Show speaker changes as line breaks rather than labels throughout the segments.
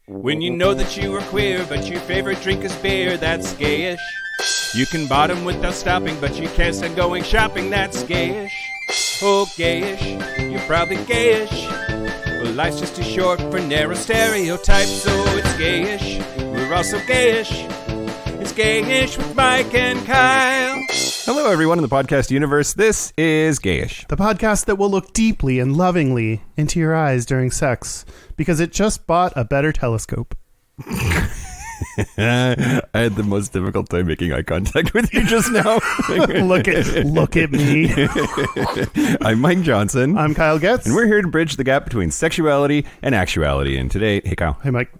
When you know that you are queer, but your favorite drink is beer, that's gayish. You can bottom without stopping, but you can't stand going shopping, that's gayish. Oh, gayish, you're probably gayish. Well, life's just too short for narrow stereotypes, so it's gayish. We're also gayish. It's Gayish with Mike and Kyle.
Hello, everyone in the podcast universe. This is Gayish,
the podcast that will look deeply and lovingly into your eyes during sex because it just bought a better telescope.
I had the most difficult time making eye contact with you just now.
Look at me.
I'm Mike Johnson.
I'm Kyle Getz.
And we're here to bridge the gap between sexuality and actuality. And today, hey Kyle.
Hey Mike.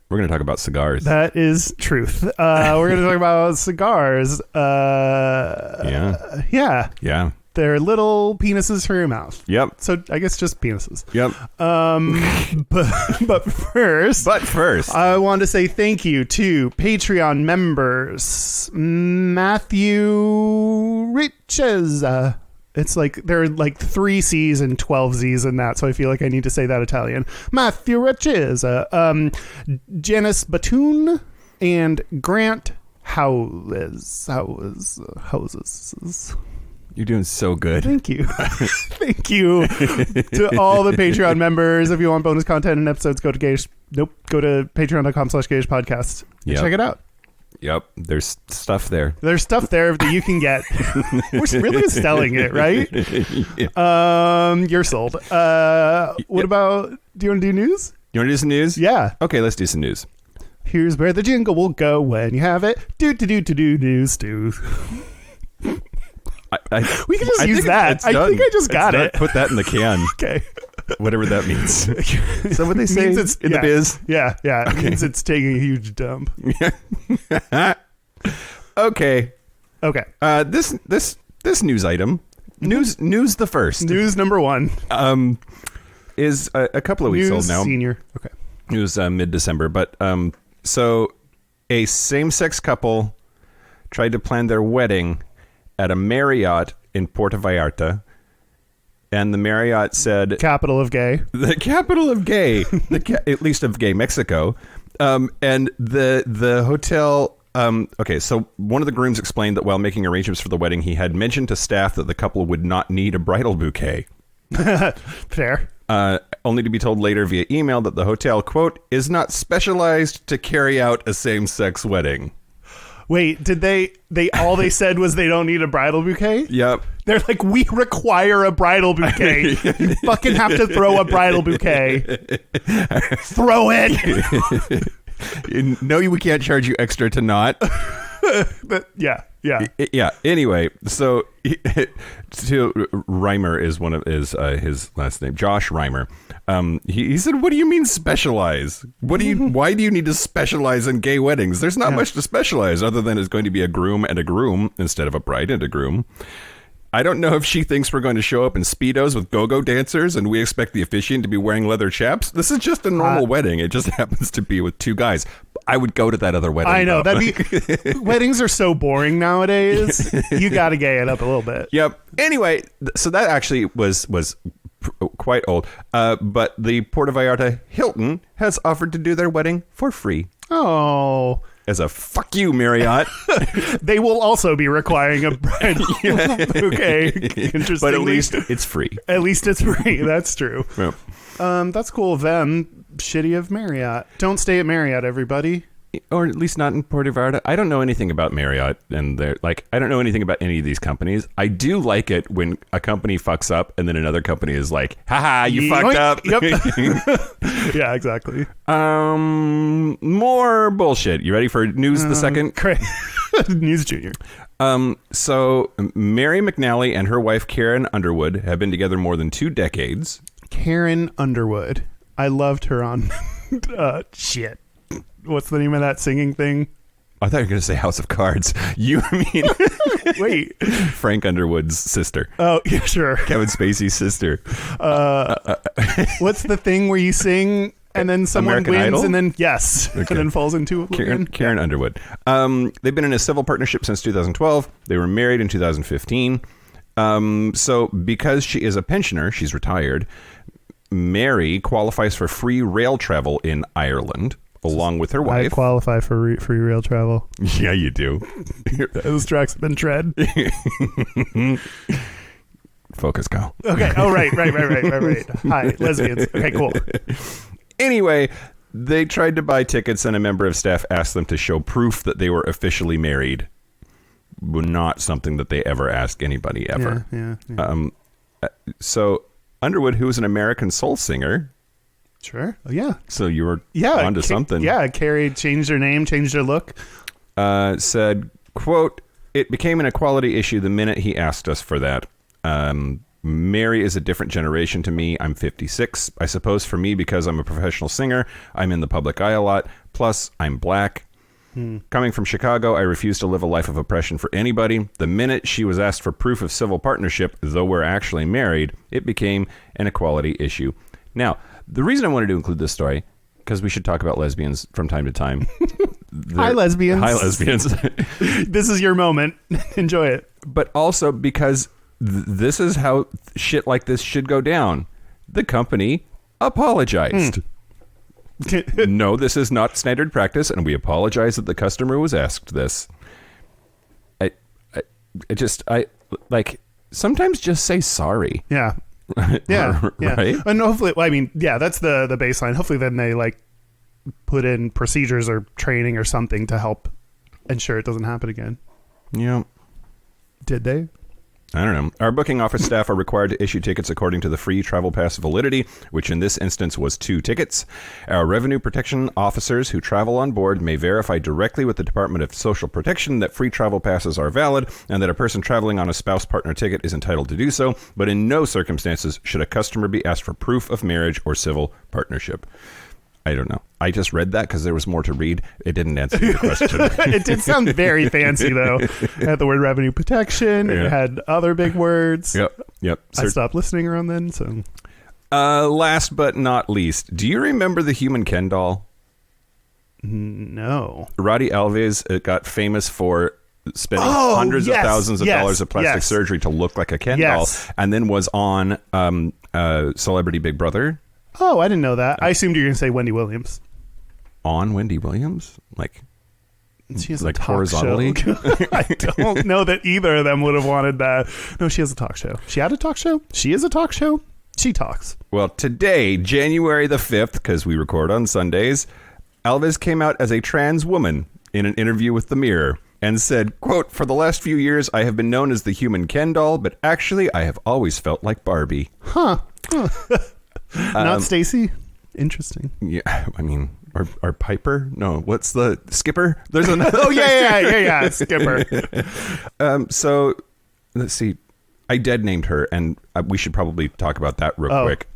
We're going to talk about cigars.
That is truth. We're going to talk about cigars. Yeah. They're little penises for your mouth.
Yep.
So I guess just penises.
Yep.
But first, I want to say thank you to Patreon members. Matthew Riches. It's like there are like 3 C's and 12 Z's in that, so I feel like I need to say that Italian. Matthew Riches, Janice Batoon, and Grant Houses.
You're doing so good.
Thank you. Thank you to all the Patreon members. If you want bonus content and episodes, go to Gayish. Go to patreon.com/Gayish podcast. Check it out.
Yep. There's stuff there.
There's stuff there that you can get. We're really selling it, right? Yeah. You're sold. What about, do you want to do news?
You want to do some news?
Yeah.
Okay, let's do some news.
Here's where the jingle will go when you have it. Do news. We can just use that. I think I just got it.
Put that in the can.
Okay.
Whatever that means. Is that what they say in the biz?
Yeah.
Okay.
It means it's taking a huge dump.
Okay. This news item, news the first.
News number 1.
Is a couple of weeks old now.
Senior. Okay.
It was mid-December, but so a same-sex couple tried to plan their wedding at a Marriott in Puerto Vallarta, and the Marriott said,
"Capital of gay."
The capital of gay, at least of gay Mexico, and the hotel. Okay, so one of the grooms explained that while making arrangements for the wedding, he had mentioned to staff that the couple would not need a bridal bouquet.
Fair.
Only to be told later via email that the hotel, quote, is not specialized to carry out a same-sex wedding.
Wait, did they said was they don't need a bridal bouquet?
Yep.
They're like, we require a bridal bouquet. You fucking have to throw a bridal bouquet. Throw it.
No, we can't charge you extra to not.
But, yeah.
Anyway, so Reimer is one of his last name, Josh Reimer. He said, "What do you mean specialize? Why do you need to specialize in gay weddings? There's not much to specialize other than it's going to be a groom and a groom instead of a bride and a groom. I don't know if she thinks we're going to show up in Speedos with go-go dancers and we expect the officiant to be wearing leather chaps. This is just a normal wedding. It just happens to be with 2 guys. I would go to that other wedding.
I know. Weddings are so boring nowadays. You got to gay it up a little bit.
Yep. Anyway, so that actually was quite old. But the Puerto Vallarta Hilton has offered to do their wedding for free.
Oh.
As a fuck you, Marriott.
They will also be requiring a bridal bouquet. Interestingly.
But at least it's free.
At least it's free. That's true.
Yep.
That's cool of them. Shitty of Marriott. Don't stay at Marriott, everybody.
Or at least not in Puerto Vallarta. I don't know anything about Marriott, and they're like, I don't know anything about any of these companies. I do like it when a company fucks up and then another company is like, haha, you fucked up.
Yep. Yeah, exactly.
More bullshit. You ready for news the second?
Great. News Junior.
So Mary McNally and her wife Karen Underwood have been together more than 2 decades.
Karen Underwood. I loved her on shit. What's the name of that singing thing?
I thought you were going to say House of Cards. You mean...
Wait.
Frank Underwood's sister.
Oh, yeah, sure.
Kevin Spacey's sister.
What's the thing where you sing and then someone
American
wins
Idol?
And then, yes, okay. And then falls into
Karen Underwood. They've been in a civil partnership since 2012. They were married in 2015. So because she is a pensioner, she's retired, Mary qualifies for free rail travel in Ireland. along with her
I
wife.
qualify for free rail travel.
Yeah, you do.
Those tracks have been tread.
Focus, Kyle.
Okay. Oh, right. Hi, lesbians. Okay, cool.
Anyway, they tried to buy tickets and a member of staff asked them to show proof that they were officially married. Not something that they ever ask anybody ever.
Yeah.
So Underwood, who was an American soul singer.
Sure. Oh, yeah.
So you were
Yeah.
onto something.
Yeah. Carrie changed her name, changed her look.
Said, quote, "It became an equality issue the minute he asked us for that. Mary is a different generation to me. I'm 56. I suppose for me, because I'm a professional singer, I'm in the public eye a lot. Plus, I'm black. Coming from Chicago, I refuse to live a life of oppression for anybody. The minute she was asked for proof of civil partnership, though we're actually married, it became an equality issue." Now, the reason I wanted to include this story, because we should talk about lesbians from time to time.
Hi, lesbians.
Hi, lesbians.
This is your moment. Enjoy it.
But also because this is how shit like this should go down. The company apologized. No, this is not standard practice, and we apologize that the customer was asked this. I sometimes just say sorry.
Yeah. Yeah.
Right?
And hopefully, I mean, yeah, that's the baseline. Hopefully then they put in procedures or training or something to help ensure it doesn't happen again.
Yeah.
Did they?
I don't know. Our booking office staff are required to issue tickets according to the free travel pass validity, which in this instance was 2 tickets. Our revenue protection officers who travel on board may verify directly with the Department of Social Protection that free travel passes are valid and that a person traveling on a spouse partner ticket is entitled to do so, but in no circumstances should a customer be asked for proof of marriage or civil partnership. I don't know. I just read that because there was more to read. It didn't answer the question.
It did sound very fancy, though. It had the word revenue protection.
Yeah.
It had other big words.
Yep.
I stopped listening around then. So,
last but not least, do you remember the human Ken doll?
No.
Roddy Alves got famous for spending hundreds of thousands of dollars of plastic surgery to look like a Ken doll, and then was on Celebrity Big Brother.
Oh, I didn't know that. I assumed you were going to say Wendy Williams.
On Wendy Williams?
She has
like
a talk
horizontally?
show. I don't know that either of them would have wanted that. No, she has a talk show. She had a talk show? She is a talk show? She talks.
Well, today, January the 5th, because we record on Sundays, Alves came out as a trans woman in an interview with The Mirror and said, quote, "For the last few years, I have been known as the human Ken doll, but actually, I have always felt like Barbie."
Huh. Not Stacy? Interesting.
Yeah, I mean, or Piper? No, what's the Skipper? There's another.
Oh, yeah, Skipper.
So, let's see. I dead named her, and we should probably talk about that real quick.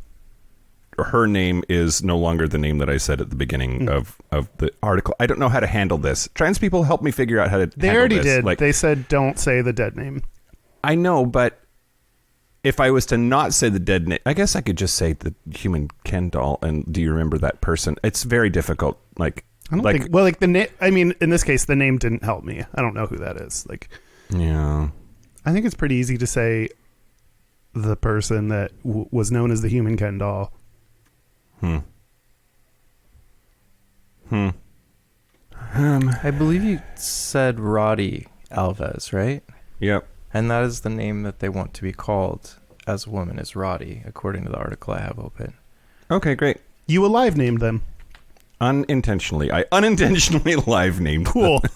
Her name is no longer the name that I said at the beginning of the article. I don't know how to handle this. Trans people help me figure out how to
They
handle
already
this.
did. They said don't say the dead name.
I know, but if I was to not say the dead name, I guess I could just say the human Ken doll. And do you remember that person? It's very difficult. I don't
think. Well, the name. I mean, in this case, the name didn't help me. I don't know who that is.
Yeah.
I think it's pretty easy to say the person that was known as the human Ken doll.
I believe you said Roddy Alves, right?
Yep.
And that is the name that they want to be called as a woman, is Roddy, according to the article I have open.
Okay, great.
You alive named them.
Unintentionally. I unintentionally live named
Cool.
them.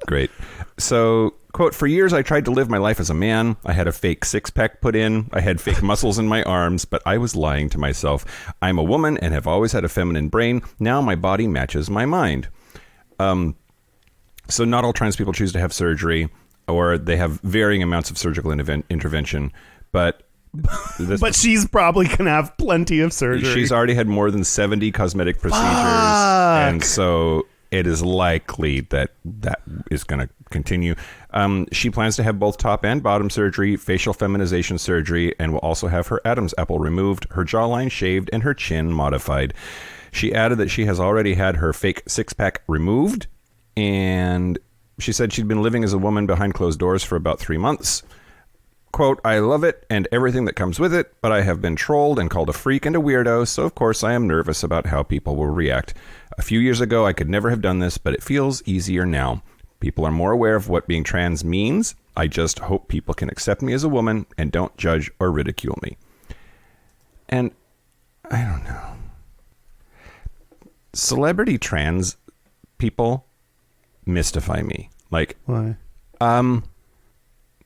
Great. So, quote, "For years I tried to live my life as a man. I had a fake six-pack put in. I had fake muscles in my arms, but I was lying to myself. I'm a woman and have always had a feminine brain. Now my body matches my mind." So not all trans people choose to have surgery, or they have varying amounts of surgical intervention, but
but she's probably going to have plenty of surgery.
She's already had more than 70 cosmetic procedures. And so it is likely that is going to continue. She plans to have both top and bottom surgery, facial feminization surgery, and will also have her Adam's apple removed, her jawline shaved, and her chin modified. She added that she has already had her fake six-pack removed, and she said she'd been living as a woman behind closed doors for about 3 months. Quote, I love it and everything that comes with it, but I have been trolled and called a freak and a weirdo, so of course I am nervous about how people will react. A few years ago, I could never have done this, but it feels easier now. People are more aware of what being trans means. I just hope people can accept me as a woman and don't judge or ridicule me. And I don't know. Celebrity trans people mystify me. Like,
Why?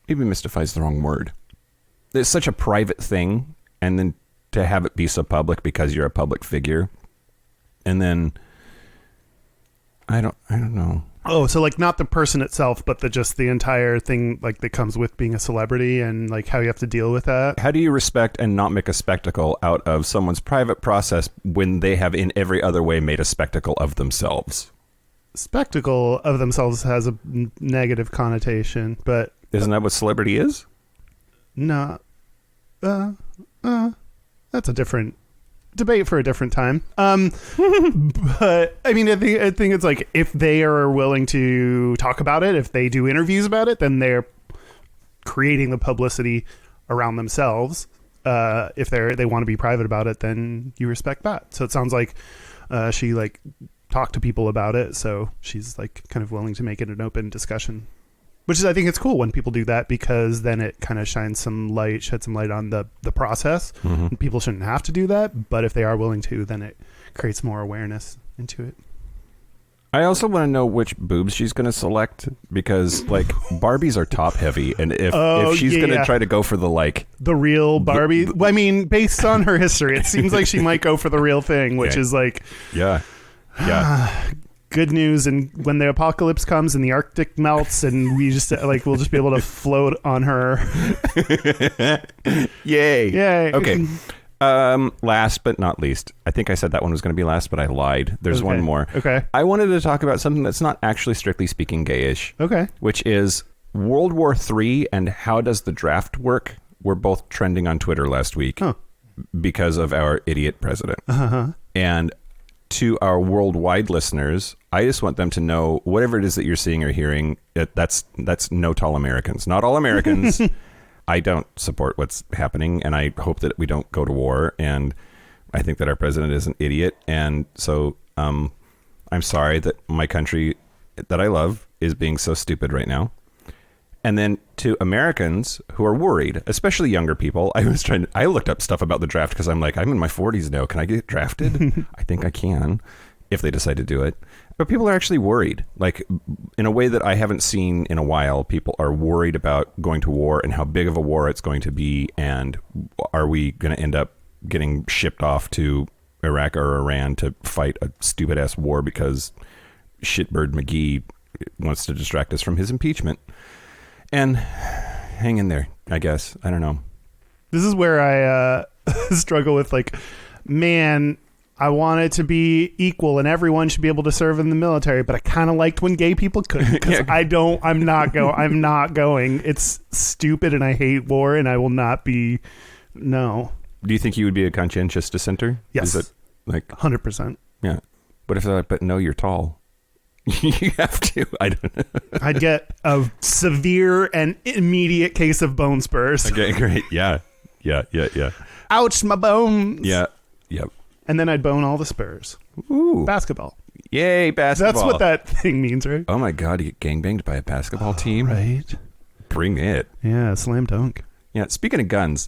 Maybe mystify is the wrong word. It's such a private thing, and then to have it be so public because you're a public figure, and then I don't know.
Oh, so like not the person itself, but just the entire thing like that comes with being a celebrity and like how you have to deal with that.
How do you respect and not make a spectacle out of someone's private process when they have in every other way made a spectacle of themselves?
Spectacle of themselves has a negative connotation, but
isn't that what celebrity is?
No, that's a different debate for a different time. But I mean, I think it's like if they are willing to talk about it, if they do interviews about it, then they're creating the publicity around themselves. If they want to be private about it, then you respect that. So it sounds like she like talked to people about it, so she's like kind of willing to make it an open discussion. Which is, I think it's cool when people do that because then it kind of sheds some light on the process.
Mm-hmm.
And people shouldn't have to do that, but if they are willing to, then it creates more awareness into it.
I also want to know which boobs she's going to select because, like, Barbies are top heavy, and if she's going to try to go for the the
real Barbie, I mean, based on her history, it seems like she might go for the real thing, which is like,
yeah.
Good news, and when the apocalypse comes and the Arctic melts and we just we'll just be able to float on her. Yay.
Okay. Last but not least, I think I said that one was going to be last, but I lied. There's one more.
Okay.
I wanted to talk about something that's not actually strictly speaking gayish.
Okay.
Which is World War III and how does the draft work? We're both trending on Twitter last week because of our idiot president.
Uh-huh.
And to our worldwide listeners, I just want them to know whatever it is that you're seeing or hearing, that's no tall Americans. Not all Americans. I don't support what's happening, and I hope that we don't go to war, and I think that our president is an idiot, and so I'm sorry that my country that I love is being so stupid right now. And then to Americans who are worried, especially younger people, I looked up stuff about the draft because I'm like, I'm in my 40s now. Can I get drafted? I think I can if they decide to do it. But people are actually worried, like in a way that I haven't seen in a while. People are worried about going to war and how big of a war it's going to be. And are we going to end up getting shipped off to Iraq or Iran to fight a stupid ass war because shitbird McGee wants to distract us from his impeachment? And hang in there, I guess. I don't know.
This is where I struggle with man, I want it to be equal and everyone should be able to serve in the military, but I kind of liked when gay people couldn't because I'm not going. It's stupid and I hate war and I will not be. No.
Do you think you would be a conscientious dissenter?
Yes.
Is it
100%.
Yeah. What if they're like, but no, you're tall? You have to. I don't know.
I'd get a severe and immediate case of bone spurs.
Okay, great. Yeah.
Ouch, my bones.
Yeah. Yep.
And then I'd bone all the spurs.
Ooh.
Basketball.
Yay, basketball.
That's what that thing means, right?
Oh my God, you get gangbanged by a basketball team?
Right.
Bring it.
Yeah, slam dunk.
Yeah, speaking of guns.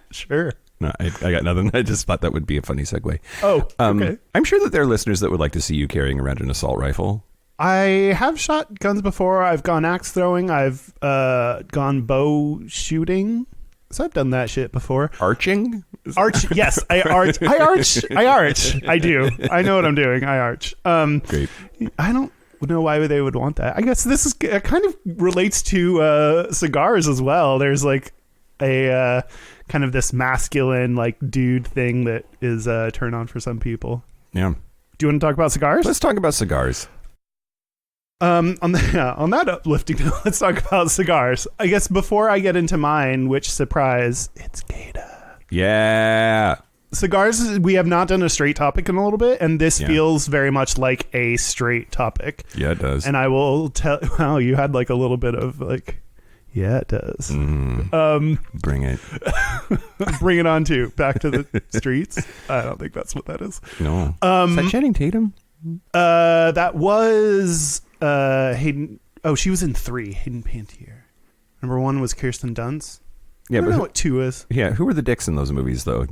Sure.
No, I got nothing. I just thought that would be a funny segue.
Oh, okay.
I'm sure that there are listeners that would like to see you carrying around an assault rifle.
I have shot guns before. I've gone axe throwing. I've gone bow shooting. So I've done that shit before.
Arching?
Yes, I arch. I do. I know what I'm doing. I arch.
Great.
I don't know why they would want that. I guess this is kind of relates to cigars as well. There's a kind of this masculine dude thing that is a turn on for some people.
Yeah.
Do you want to talk about cigars?
Let's talk about cigars.
On that uplifting note, let's talk about cigars. I guess before I get into mine, which surprise, it's Gayest.
Yeah.
Cigars, we have not done a straight topic in a little bit, and this
Yeah.
feels very much like a straight topic.
Yeah, it does.
And I will tell, wow, you had like a little bit of like, yeah, it does.
Bring it.
Bring it on to back to the streets. I don't think that's what that is.
No. Is that Channing Tatum?
That was Hayden. Oh, she was in 3. Hayden Panettiere. Number 1 was Kirsten Dunst.
Yeah,
I don't
but
know what 2 is.
yeah, who were the dicks in those movies though?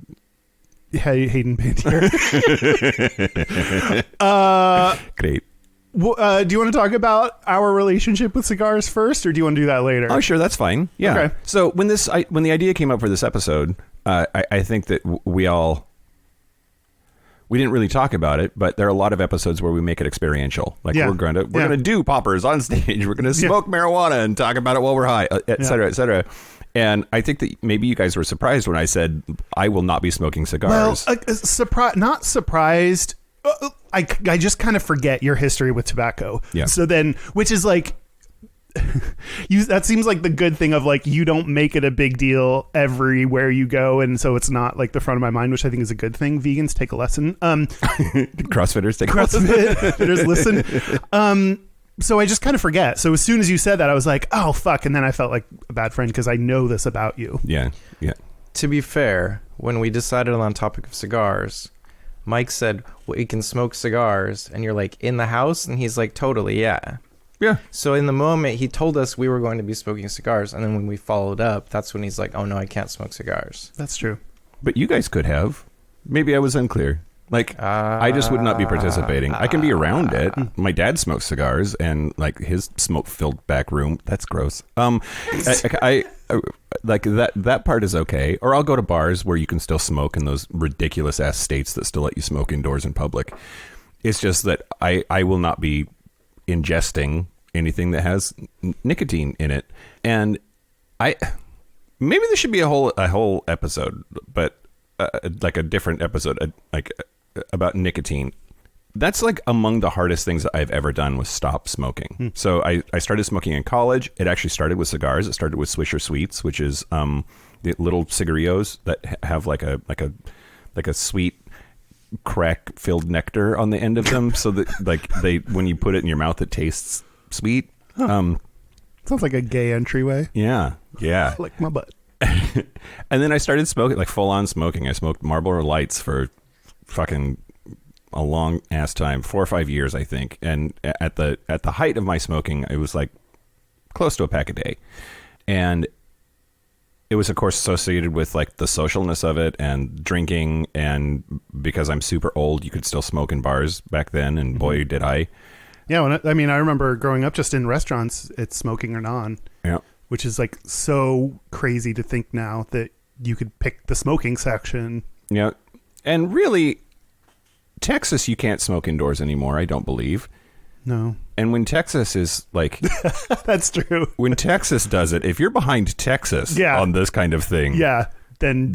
Hayden Panettiere.
Great.
Do you want to talk about our relationship with cigars first, or do you want to do that later?
Oh, sure, that's fine. Yeah.
Okay.
So when the idea came up for this episode, I think that we didn't really talk about it, but there are a lot of episodes where we make it experiential. Like
Yeah.
we're gonna do poppers on stage. We're gonna smoke marijuana and talk about it while we're high, et cetera, et cetera. And I think that maybe you guys were surprised when I said I will not be smoking cigars.
Well, not surprised. I just kind of forget your history with tobacco.
Yeah.
So then, which is like, that seems like the good thing of like, you don't make it a big deal everywhere you go. And so it's not like the front of my mind, which I think is a good thing. Vegans, take a lesson.
CrossFitters take a lesson.
CrossFitters, listen. So I just kind of forget. So as soon as you said that, I was like, oh, fuck. And then I felt like a bad friend because I know this about you.
Yeah. Yeah.
To be fair, when we decided on the topic of cigars, Mike said, well, we can smoke cigars. And you're like, in the house? And he's like, totally, yeah.
Yeah.
So in the moment, he told us we were going to be smoking cigars. And then when we followed up, that's when he's like, oh, no, I can't smoke cigars.
That's true.
But you guys could have. Maybe I was unclear. Like, I just would not be participating. I can be around it. My dad smokes cigars, and like his smoke-filled back room. That's gross. I like that part is okay. Or I'll go to bars where you can still smoke in those ridiculous ass states that still let you smoke indoors in public. It's just that I will not be ingesting anything that has nicotine in it, and maybe there should be a whole episode, but like a different episode, about nicotine. That's like among the hardest things that I've ever done was stop smoking. So I started smoking in college. It actually started with cigars. It started with Swisher Sweets, which is the little cigarillos that have like a sweet crack filled nectar on the end of them, so that like when you put it in your mouth it tastes sweet.
Sounds like a gay entryway.
Yeah.
Like my butt.
And then I started smoking, like full on smoking. I smoked Marlboro Lights for fucking a long ass time, 4 or 5 years, I think. And at the height of my smoking, it was like close to a pack a day. And it was, of course, associated with like the socialness of it and drinking. And because I'm super old, you could still smoke in bars back then. And boy, did I.
Yeah. I remember growing up just in restaurants, it's smoking or non.
Yeah.
Which is like so crazy to think now that you could pick the smoking section.
Yeah. And really, Texas, you can't smoke indoors anymore, I don't believe.
No.
And when Texas is like...
That's true.
When Texas does it, if you're behind Texas on this kind of thing...
Yeah. Then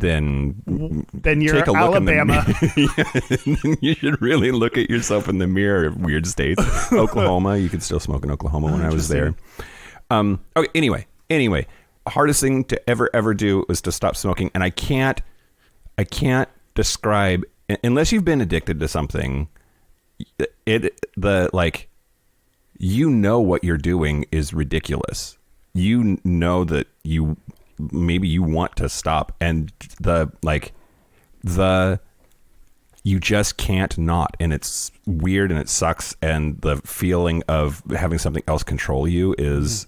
you're
take a look
Alabama.
Then you should really look at yourself in the mirror of weird states. Oklahoma, you could still smoke in Oklahoma when I was there. Okay, anyway, hardest thing to ever do was to stop smoking, and I can't describe, unless you've been addicted to something, you know what you're doing is ridiculous. You know that you want to stop, and you just can't not, and it's weird and it sucks, and the feeling of having something else control you is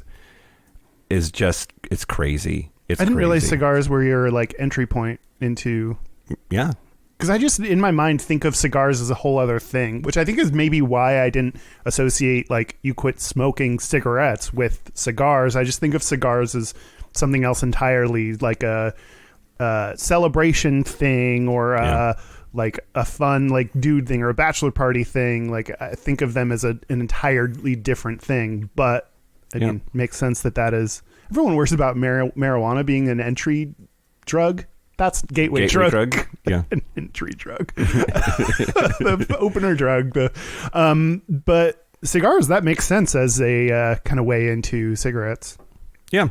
just, it's crazy. I
didn't realize cigars were your like entry point into...
Yeah.
Because I just, in my mind, think of cigars as a whole other thing, which I think is maybe why I didn't associate like you quit smoking cigarettes with cigars. I just think of cigars as something else entirely, like a celebration thing, or like a fun like dude thing, or a bachelor party thing. Like I think of them as an entirely different thing. But I mean, makes sense that is... Everyone worries about marijuana being an entry drug. That's gateway drug.
Yeah.
An entry drug. The opener drug. But cigars, that makes sense as a kind of way into cigarettes.
Yeah.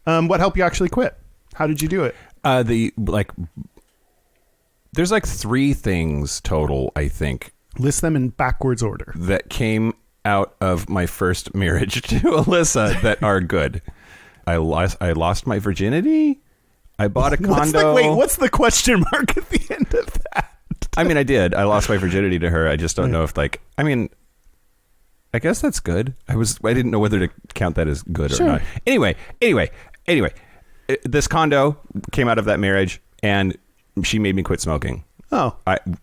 What helped you actually quit? How did you do it?
There's like 3 things total, I think,
List them in backwards order.
that came out of my first marriage to Alyssa that are good. I lost my virginity. I bought a condo.
What's the question mark at the end of that?
I mean, I did. I lost my virginity to her. I just don't know if I guess that's good. I didn't know whether to count that as good or not. Anyway, this condo came out of that marriage, and she made me quit smoking.
Oh.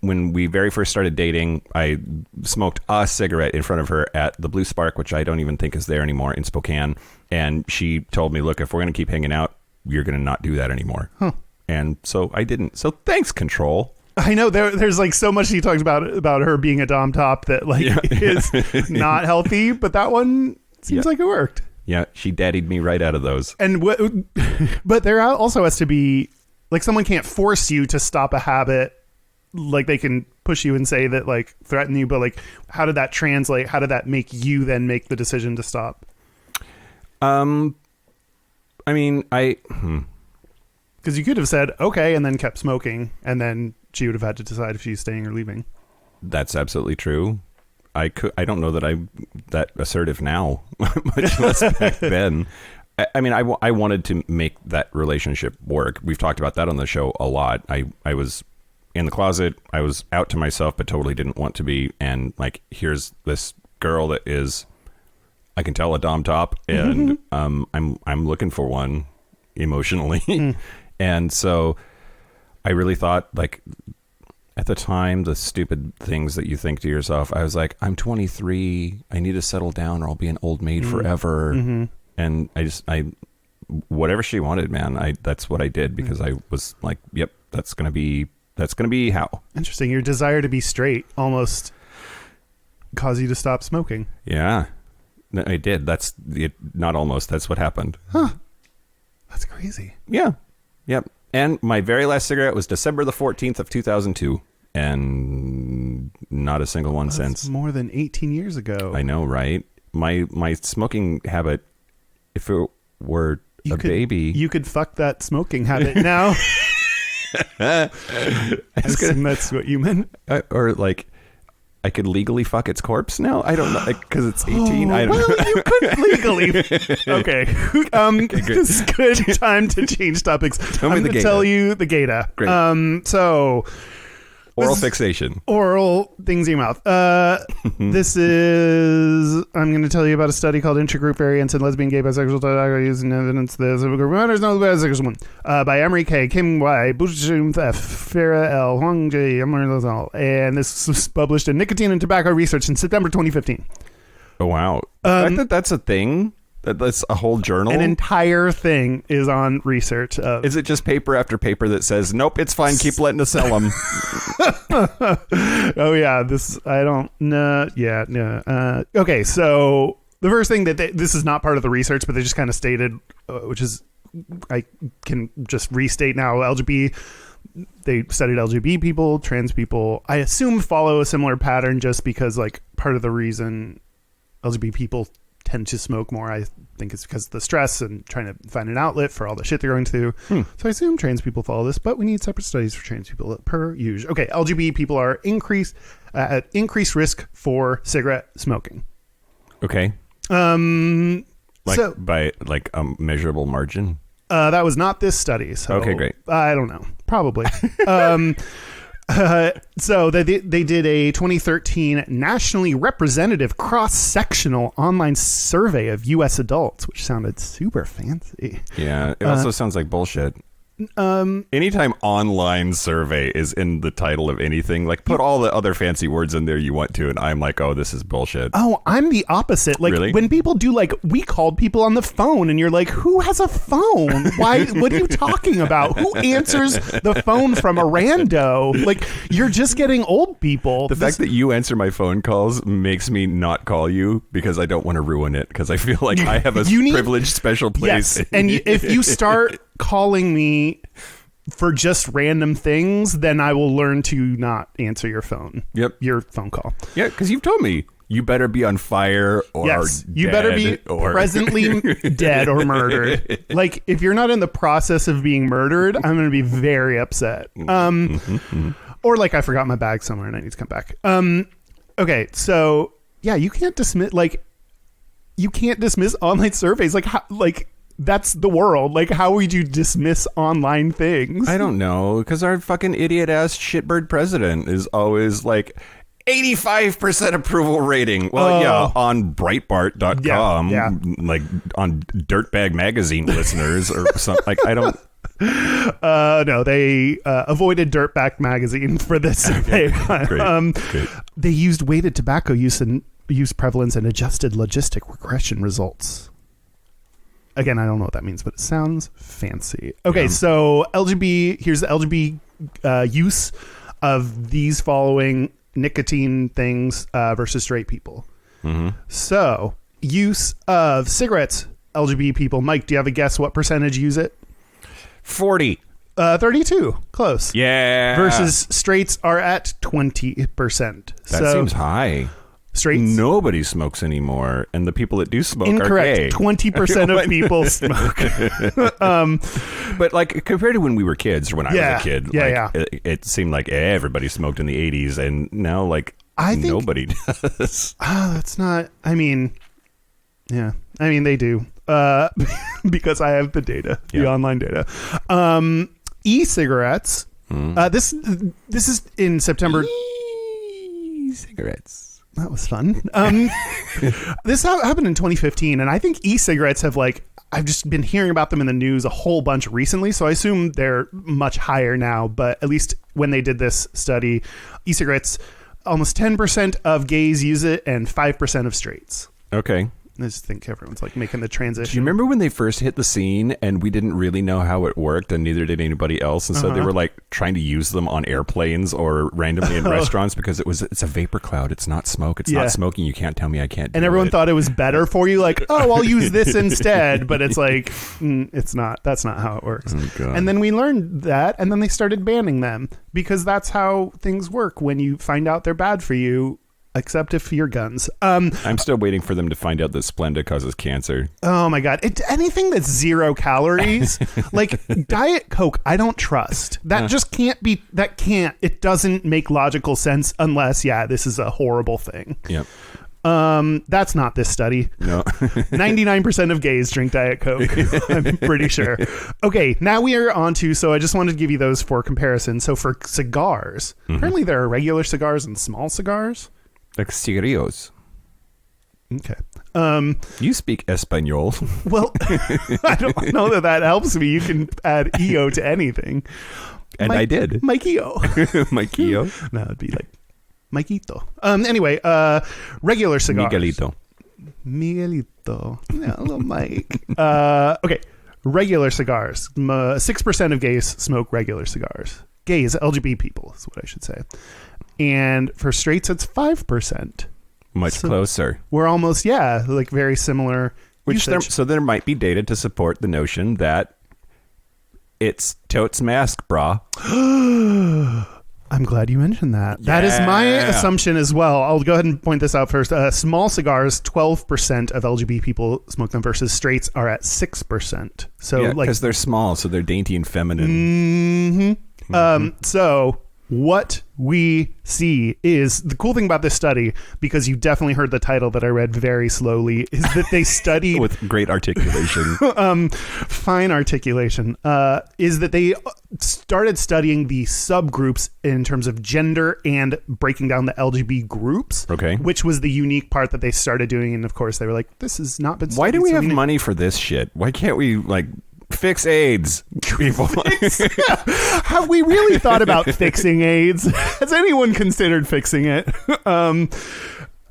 When we very first started dating, I smoked a cigarette in front of her at the Blue Spark, which I don't even think is there anymore, in Spokane. And she told me, look, if we're going to keep hanging out, you're going to not do that anymore. Huh. And so I didn't. So thanks, Control.
I know there's like so much he talks about her being a dom top that like is not healthy, but that one seems like it worked.
Yeah, she daddied me right out of those.
And but there also has to be like someone can't force you to stop a habit. Like they can push you and say that like threaten you, but like how did that translate? How did that make you then make the decision to stop?
I mean,
because you could have said okay and then kept smoking, and then she would have had to decide if she's staying or leaving.
That's absolutely true. I don't know that I'm that assertive now, much less back then. I mean, I wanted to make that relationship work. We've talked about that on the show a lot. I was in the closet. I was out to myself, but totally didn't want to be. And like, here's this girl that is, I can tell, a dom top, and I'm looking for one emotionally. And so I really thought, like, at the time, the stupid things that you think to yourself, I was like, I'm 23. I need to settle down or I'll be an old maid forever. And I whatever she wanted, man, that's what I did, because I was like, yep, that's going to be how. Interesting.
Your desire to be straight almost caused you to stop smoking.
Yeah, I did. That's it. Not almost. That's what happened.
Huh. That's crazy.
Yeah. Yep. And my very last cigarette was December the 14th of 2002, and not a single one since.
More than 18 years ago.
I know, right? My smoking habit, if it were baby,
you could fuck that smoking habit now. I assume that's what you meant.
Or like, I could legally fuck its corpse now? I don't know, because it's 18. I don't know.
You could legally. Okay. This is a good time to change topics. I'm going to tell you the Gayda.
Great.
So,
oral fixation.
Oral things in your mouth. This is, I'm going to tell you about a study called Intergroup Variance in Lesbian, Gay, Bisexual Dialogue Using Evidence. There's a group of matters, no bisexual one. By Emery K, Kim Y, Bushum F, Farah L, Huang J, Emery Lazal. And this was published in Nicotine and Tobacco Research in September 2015.
Oh, wow. I think that's a thing. That's a whole journal.
An entire thing is on research.
Is it just paper after paper that says, nope, it's fine, keep letting us sell them?
Oh, yeah. I don't know. Yeah, no. Okay, so the first thing that this is not part of the research, but they just kind of stated, which is, I can just restate now, they studied LGBT people, trans people. I assume follow a similar pattern just because, like, part of the reason LGBT people tend to smoke more, I think, it's because of the stress and trying to find an outlet for all the shit they're going through. So I assume trans people follow this, but we need separate studies for trans people per usual. Okay, LGBT people are at increased risk for cigarette smoking.
Okay. By like a measurable margin?
That was not this study. So
okay, great.
I don't know. Probably. So they did a 2013 nationally representative cross-sectional online survey of U.S. adults, which sounded super fancy.
Yeah, it also sounds like bullshit. Anytime online survey is in the title of anything, like put all the other fancy words in there you want to, and I'm like, oh, this is bullshit.
Oh, I'm the opposite. Like,
really?
When people do, like, we called people on the phone, and you're like, who has a phone? Why? What are you talking about? Who answers the phone from a rando? Like, you're just getting old people.
The fact that you answer my phone calls makes me not call you, because I don't want to ruin it, because I feel like I have a privileged special place.
Yes, and if you start calling me for just random things, then I will learn to not answer your phone.
Yep.
Your phone call.
Yeah, because you've told me You better be on fire or
yes, you better be
or
presently dead or murdered. Like, if you're not in the process of being murdered, I'm going to be very upset. Or like I forgot my bag somewhere and I need to come back. Okay, so yeah, you can't dismiss online surveys. Like, how, like that's the world. Like, how would you dismiss online things?
I don't know, because our fucking idiot ass shitbird president is always like 85% approval rating. Well, yeah, on Breitbart.com, like on Dirtbag Magazine listeners or something. Like, I don't.
No, they avoided Dirtbag Magazine for this survey.
Great.
They used weighted tobacco use prevalence and adjusted logistic regression results. Again, I don't know what that means, but it sounds fancy. Okay, so here's the LGB use of these following nicotine things versus straight people. So, use of cigarettes, LGB people. Mike, do you have a guess what percentage use it?
40.
32. Close.
Yeah.
Versus straights are at 20%.
That seems high.
Straights?
Nobody smokes anymore, and the people that do smoke are gay.
20% of people smoke.
But like compared to when we were kids, or when I was a kid,
yeah.
It seemed like everybody smoked in the 80s, and now like
I think
nobody does.
That's not. I mean, yeah. I mean, they do because I have the data, the online data. E-cigarettes. This is in September.
E-cigarettes.
That was fun. This happened in 2015, and I think e-cigarettes have I've just been hearing about them in the news a whole bunch recently, so I assume they're much higher now, but at least when they did this study, e-cigarettes, almost 10% of gays use it and 5% of straights.
Okay.
I just think everyone's making the transition.
Do you remember when they first hit the scene and we didn't really know how it worked, and neither did anybody else, and so they were trying to use them on airplanes or randomly in restaurants because it's a vapor cloud, it's not smoke, it's not smoking, you can't tell me I can't do
and everyone
it.
thought it was better for you, I'll use this instead, but it's it's not. That's not how it works.
Oh, God.
And then we learned that, and then they started banning them because that's how things work when you find out they're bad for you. Except if you're guns.
I'm still waiting for them to find out that Splenda causes cancer.
Oh my God. Anything that's 0 calories, like Diet Coke, I don't trust. That just can't be, it doesn't make logical sense unless, this is a horrible thing.
Yep.
That's not this study.
No.
99% of gays drink Diet Coke. I'm pretty sure. Okay, now we are on to, so I just wanted to give you those for comparison. So for cigars, apparently there are regular cigars and small cigars.
Like cigarillos.
Okay.
You speak Espanol.
Well, I don't know that helps me. You can add EO to anything.
And I did.
Mikey-o.
Mikey-o.
No, it'd be like Mikito. Anyway, regular cigars. Miguelito. Yeah, little Mike. Okay. Regular cigars. 6% of gays smoke regular cigars. Gays, LGBT people is what I should say. And for straights, it's 5%.
Much closer.
We're almost, very similar.
So there might be data to support the notion that it's totes mask, brah.
I'm glad you mentioned that. Yeah. That is my assumption as well. I'll go ahead and point this out first. Small cigars, 12% of LGBT people smoke them versus straights are at 6%. So
because they're small, so they're dainty and feminine.
So what we see is the cool thing about this study, because you definitely heard the title that I read very slowly, is that they studied
with great articulation,
fine articulation, is that they started studying the subgroups in terms of gender and breaking down the LGBT groups.
Okay.
Which was the unique part that they started doing. And of course they were like, this has not been studied.
Why do we have money for this shit? Why can't we fix AIDS, people?
Have we really thought about fixing AIDS? Has anyone considered fixing it?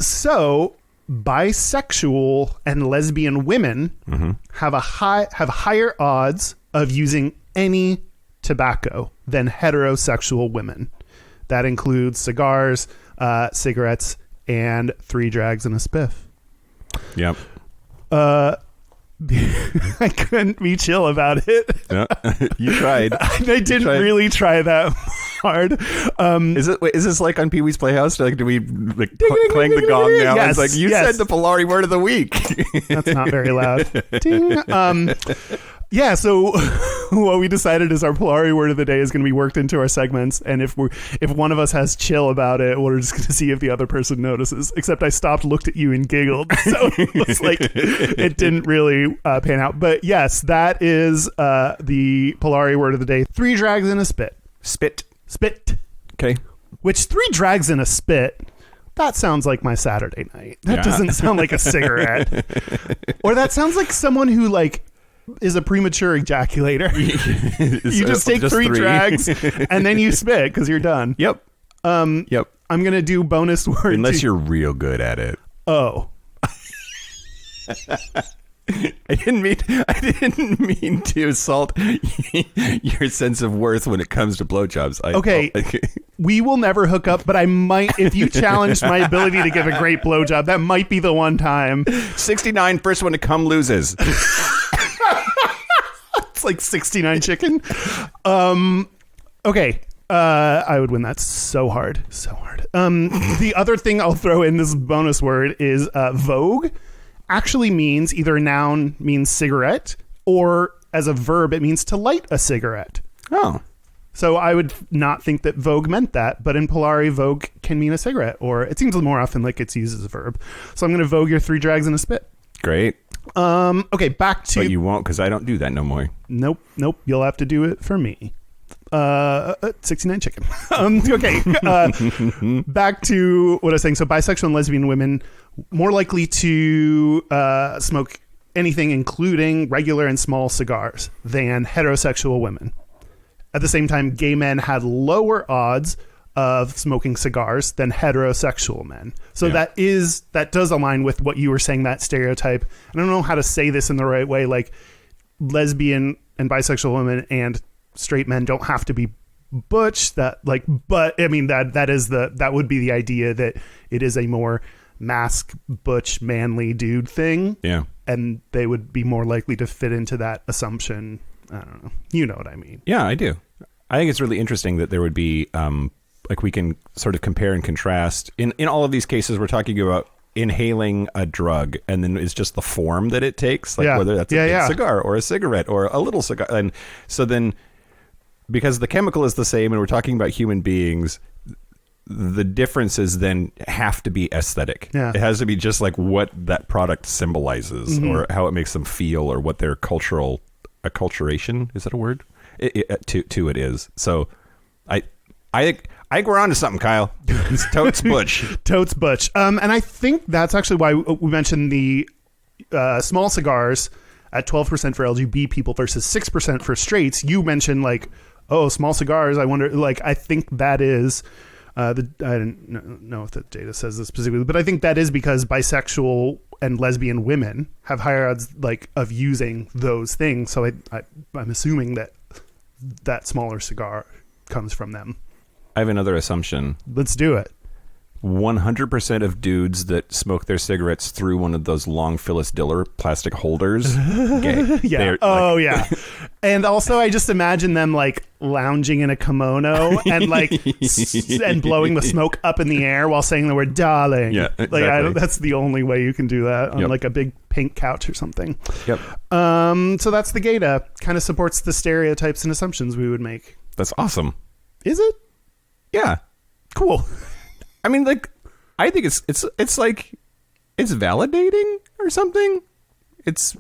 So bisexual and lesbian women have higher odds of using any tobacco than heterosexual women. That includes cigars, cigarettes, and 3 drags and a spiff.
Yep.
I couldn't be chill about it.
Yeah. You tried.
I didn't really try that hard.
Is this like on Pee Wee's Playhouse? Like, do we like clang the gong now?
Yes,
It's like you said the Polari word of the week.
That's not very loud. Ding. Yeah, so what we decided is our Polari word of the day is going to be worked into our segments, and if one of us has chill about it, we're just going to see if the other person notices. Except I stopped, looked at you, and giggled, so it was like it didn't really pan out. But yes, that is the Polari word of the day: 3 drags and a spit.
Spit.
Okay. Which 3 drags and a spit. That sounds like my Saturday night. That doesn't sound like a cigarette. Or that sounds like someone who like is a premature ejaculator. You just take 3 drags and then you spit because you're done.
Yep.
I'm gonna do bonus word.
Unless you're real good at it.
Oh.
I didn't mean to assault your sense of worth when it comes to blowjobs.
Okay. We will never hook up, but I might, if you challenged my ability to give a great blowjob, that might be the one time.
69, first one to come loses.
It's like 69 chicken. Okay. I would win that so hard. The other thing I'll throw in this bonus word is vogue. Actually means either a noun means cigarette, or as a verb it means to light a cigarette.
Oh.
So I would not think that vogue meant that, but in Polari, vogue can mean a cigarette, or it seems more often like it's used as a verb. So I'm going to vogue your 3 drags and a spit.
Great.
Okay, back to...
But you won't, because I don't do that no more.
Nope. You'll have to do it for me. 69 chicken. Okay. Back to what I was saying. So bisexual and lesbian women more likely to smoke anything, including regular and small cigars, than heterosexual women. At the same time, gay men had lower odds of smoking cigars than heterosexual men. So that does align with what you were saying, that stereotype. I don't know how to say this in the right way. Like lesbian and bisexual women and straight men don't have to be butch. But I mean that would be the idea that it is a more mask butch manly dude thing.
Yeah.
And they would be more likely to fit into that assumption. I don't know. You know what I mean?
Yeah, I do. I think it's really interesting that there would be like we can sort of compare and contrast in all of these cases. We're talking about inhaling a drug, and then it's just the form that it takes, like whether that's a big cigar or a cigarette or a little cigar. And so then, because the chemical is the same and we're talking about human beings, the differences then have to be aesthetic.
Yeah.
It has to be just like what that product symbolizes, or how it makes them feel, or what their cultural acculturation, is that a word? To it is. So I think we're on to something, Kyle. It's totes butch.
Totes butch. And I think that's actually why we mentioned the small cigars at 12% for LGBT people versus 6% for straights. You mentioned like, oh, small cigars. I wonder, like, I think that is I don't know if the data says this specifically, but I think that is because bisexual and lesbian women have higher odds like of using those things. So I'm assuming that smaller cigar comes from them.
I have another assumption.
Let's do it.
100% of dudes that smoke their cigarettes through one of those long Phyllis Diller plastic holders, gay.
Yeah. Yeah. And also, I just imagine them like lounging in a kimono and like and blowing the smoke up in the air while saying the word "darling."
Yeah, exactly.
Like that's the only way you can do that on like a big pink couch or something.
Yep.
So that's the data. Kind of supports the stereotypes and assumptions we would make.
That's awesome.
Is it?
Yeah.
Cool.
I mean, like, I think it's like, it's validating or something. It's,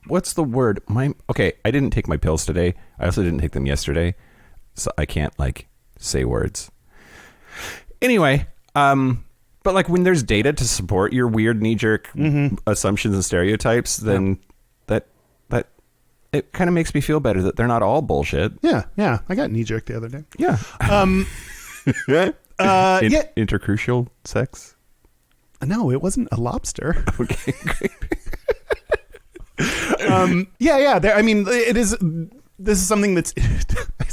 what's the word? Okay, I didn't take my pills today. I also didn't take them yesterday, so I can't like say words. Anyway, but like when there's data to support your weird knee-jerk assumptions and stereotypes, then that it kind of makes me feel better that they're not all bullshit.
Yeah. I got knee-jerk the other day.
Yeah. Intercrucial sex?
No, it wasn't a lobster.
Okay, great.
Yeah. I mean, it is. This is something that's.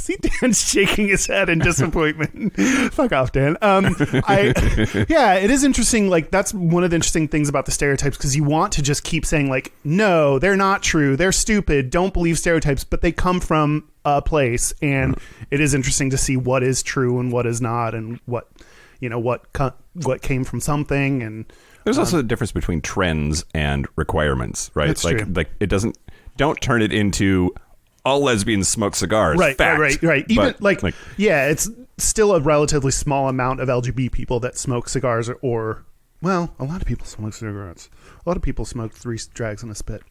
See, Dan's shaking his head in disappointment. Fuck off, Dan. Yeah, it is interesting. Like, that's one of the interesting things about the stereotypes, because you want to just keep saying, like, no, they're not true. They're stupid. Don't believe stereotypes. But they come from a place, and it is interesting to see what is true and what is not, and what came from something. And
there's also a difference between trends and requirements, right?
That's true.
Like it doesn't. Don't turn it into all lesbians smoke cigars.
Right,
Fact.
right. Even
But,
yeah, it's still a relatively small amount of LGBT people that smoke cigars, or well, a lot of people smoke cigarettes. A lot of people smoke 3 drags and a spit.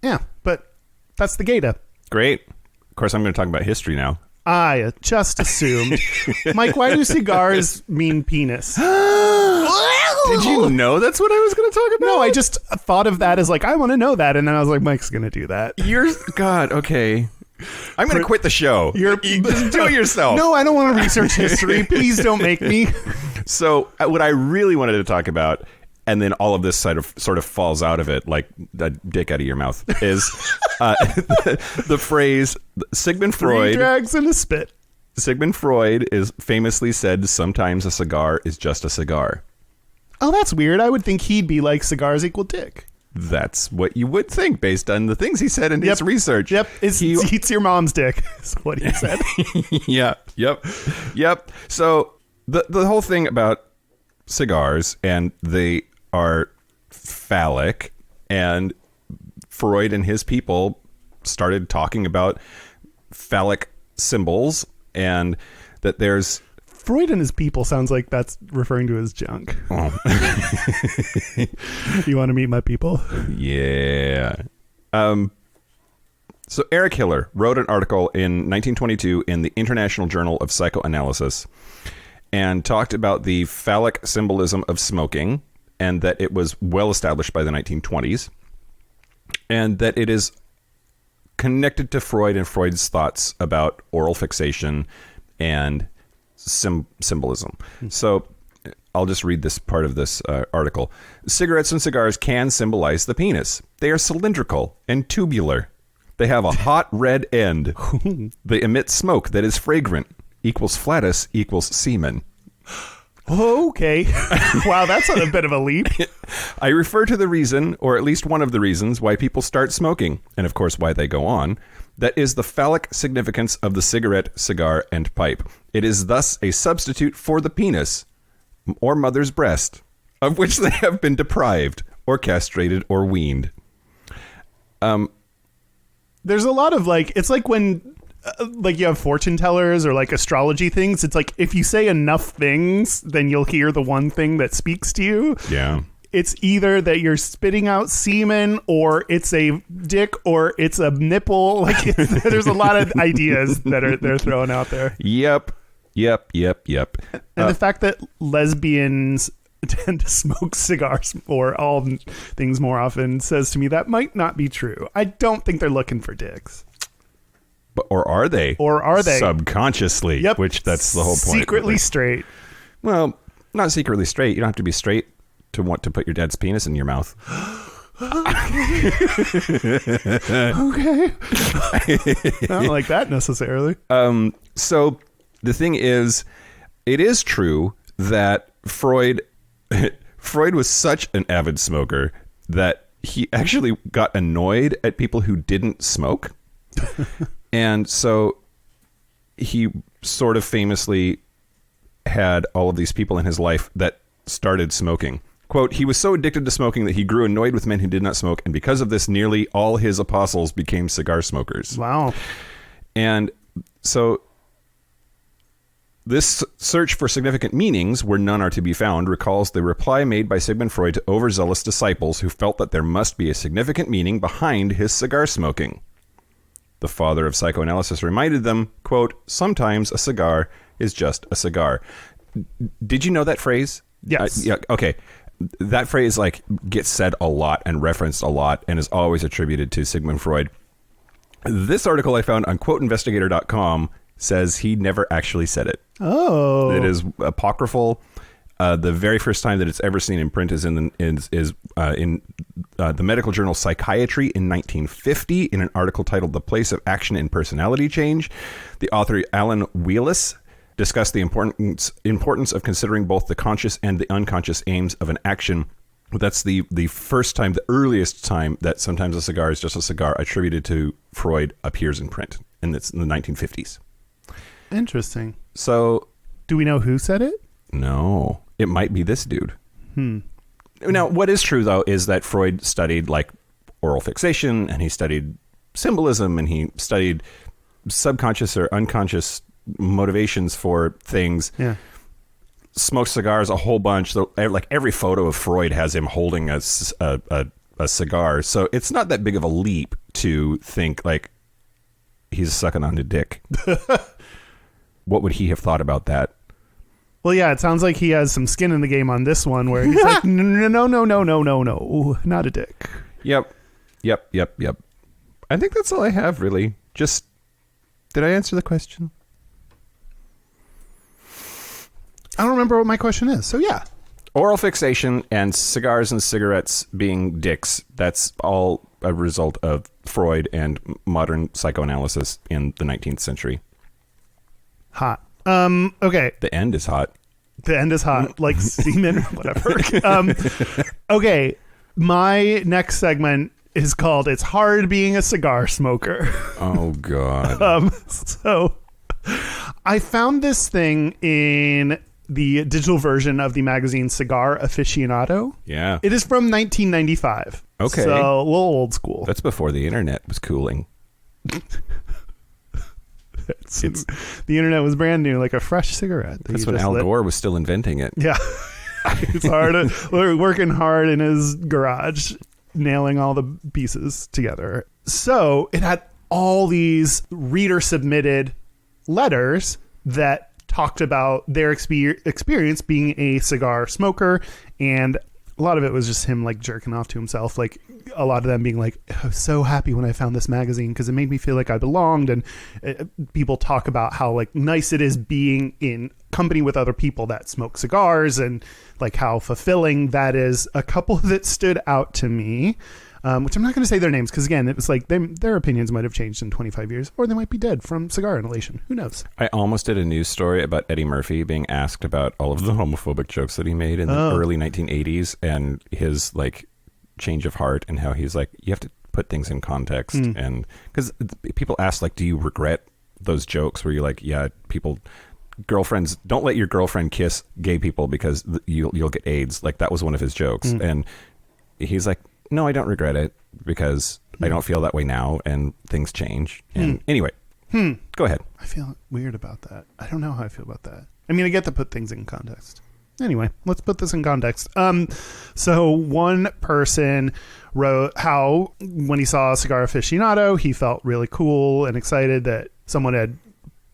Yeah, but that's the Gayda.
Great. Of course, I'm going to talk about history now.
I just assumed. Mike, why do cigars mean penis?
Did you know that's what I was going to talk about?
No, I just thought of that as like, I want to know that. And then I was like, Mike's going to do that.
God, okay. I'm going to quit the show. You just do it yourself.
No, I don't want to research history. Please don't make me.
So what I really wanted to talk about, and then all of this sort of falls out of it like a dick out of your mouth, is the phrase Sigmund Freud.
3 drags and a spit.
Sigmund Freud is famously said, sometimes a cigar is just a cigar.
Oh, that's weird. I would think he'd be like, cigars equal dick.
That's what you would think based on the things he said in his research.
Yep. He eats your mom's dick, is what he said.
Yep. So the whole thing about cigars, and they are phallic, and Freud and his people started talking about phallic symbols, and that there's
Freud and his people sounds like that's referring to his junk.
Oh.
You want to meet my people?
Yeah. So Eric Hiller wrote an article in 1922 in the International Journal of Psychoanalysis and talked about the phallic symbolism of smoking, and that it was well established by the 1920s, and that it is connected to Freud and Freud's thoughts about oral fixation and symbolism. So I'll just read this part of this article. Cigarettes and cigars can symbolize the penis. They are cylindrical and tubular. They have a hot red end. They emit smoke that is fragrant. Equals flatus equals semen.
Okay. Wow, that's a bit of a leap.
I refer to the reason, or at least one of the reasons, why people start smoking, and of course why they go on. That is the phallic significance of the cigarette, cigar, and pipe. It is thus a substitute for the penis, or mother's breast, of which they have been deprived, or castrated, or weaned.
There's a lot of it's like when you have fortune tellers or like astrology things. It's like if you say enough things, then you'll hear the one thing that speaks to you.
Yeah.
It's either that you're spitting out semen, or it's a dick, or it's a nipple. There's a lot of ideas that they're throwing out there.
Yep.
And the fact that lesbians tend to smoke cigars or all things more often says to me that might not be true. I don't think they're looking for dicks.
Or are they? Subconsciously.
Yep.
Which that's the whole point.
Secretly straight.
Well, not secretly straight. You don't have to be straight to want to put your dad's penis in your mouth.
Okay. I don't like that necessarily.
So the thing is, it is true that Freud was such an avid smoker that he actually got annoyed at people who didn't smoke. And so he sort of famously had all of these people in his life that started smoking. Quote, he was so addicted to smoking that he grew annoyed with men who did not smoke, and because of this, nearly all his apostles became cigar smokers.
Wow.
And so this search for significant meanings, where none are to be found, recalls the reply made by Sigmund Freud to overzealous disciples who felt that there must be a significant meaning behind his cigar smoking. The father of psychoanalysis reminded them, quote, sometimes a cigar is just a cigar. Did you know that phrase?
Yes.
Yeah. Okay. That phrase gets said a lot and referenced a lot and is always attributed to Sigmund Freud. This article I found on quoteinvestigator.com says he never actually said it.
Oh.
It is apocryphal. The very first time that it's ever seen in print is in the medical journal Psychiatry in 1950 in an article titled "The Place of Action in Personality Change." The author Alan Wheelis discussed the importance of considering both the conscious and the unconscious aims of an action. That's the first time, the earliest time that sometimes a cigar is just a cigar attributed to Freud appears in print, and it's in the 1950s.
Interesting.
So,
do we know who said it?
No, it might be this dude. Now, what is true though is that Freud studied like oral fixation, and he studied symbolism, and he studied subconscious or unconscious motivations for things.
Yeah.
Smoked cigars a whole bunch. Like every photo of Freud has him holding a cigar. So it's not that big of a leap to think like he's sucking on a dick. What would he have thought about that?
Well, yeah, it sounds like he has some skin in the game on this one where he's like, no, not a dick.
Yep. I think that's all I have, really. Just, did I answer the question?
I don't remember what my question is. So, yeah.
Oral fixation and cigars and cigarettes being dicks. That's all a result of Freud and modern psychoanalysis in the 19th century.
Hot. Okay.
The end is hot.
The end is hot. Like semen, whatever. Okay. My next segment is called "It's Hard Being a Cigar Smoker."
Oh, God.
So I found this thing in the digital version of the magazine Cigar Aficionado.
Yeah.
It is from 1995.
Okay.
So a little old school.
That's before the internet was cooling.
The internet was brand new, like a fresh cigarette.
That's when Al Gore was still inventing it.
Yeah. It's hard. We're working hard in his garage, nailing all the pieces together. So it had all these reader submitted letters that talked about their experience being a cigar smoker, and a lot of it was just him like jerking off to himself, like a lot of them being like, I was so happy when I found this magazine because it made me feel like I belonged. And people talk about how like nice it is being in company with other people that smoke cigars and like how fulfilling that is. A couple that stood out to me, which I'm not going to say their names because again, it was like their opinions might have changed in 25 years, or they might be dead from cigar inhalation. Who knows?
I almost did a news story about Eddie Murphy being asked about all of the homophobic jokes that he made in the early 1980s and his like change of heart, and how he's like, you have to put things in context. And because people ask like, do you regret those jokes where you're like, yeah, girlfriends, don't let your girlfriend kiss gay people because you'll get AIDS. Like that was one of his jokes. And he's like, no, I don't regret it because I don't feel that way now and things change. And anyway, go ahead.
I feel weird about that. I don't know how I feel about that. I mean, I get to put things in context. Anyway, let's put this in context. So one person wrote how when he saw Cigar Aficionado, he felt really cool and excited that someone had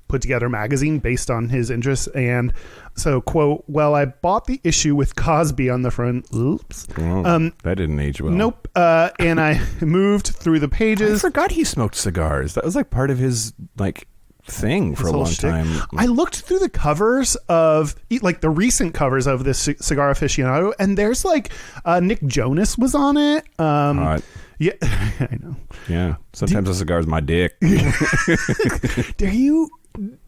put together a magazine based on his interests. And so, quote, well, I bought the issue with Cosby on the front. Oops.
That didn't age well.
Nope. And I moved through the pages.
I forgot he smoked cigars. That was like part of his like thing for a long time.
I looked through the covers of like the recent covers of this Cigar Aficionado, and there's like Nick Jonas was on it. Yeah, I know.
Yeah, sometimes a cigar is my dick.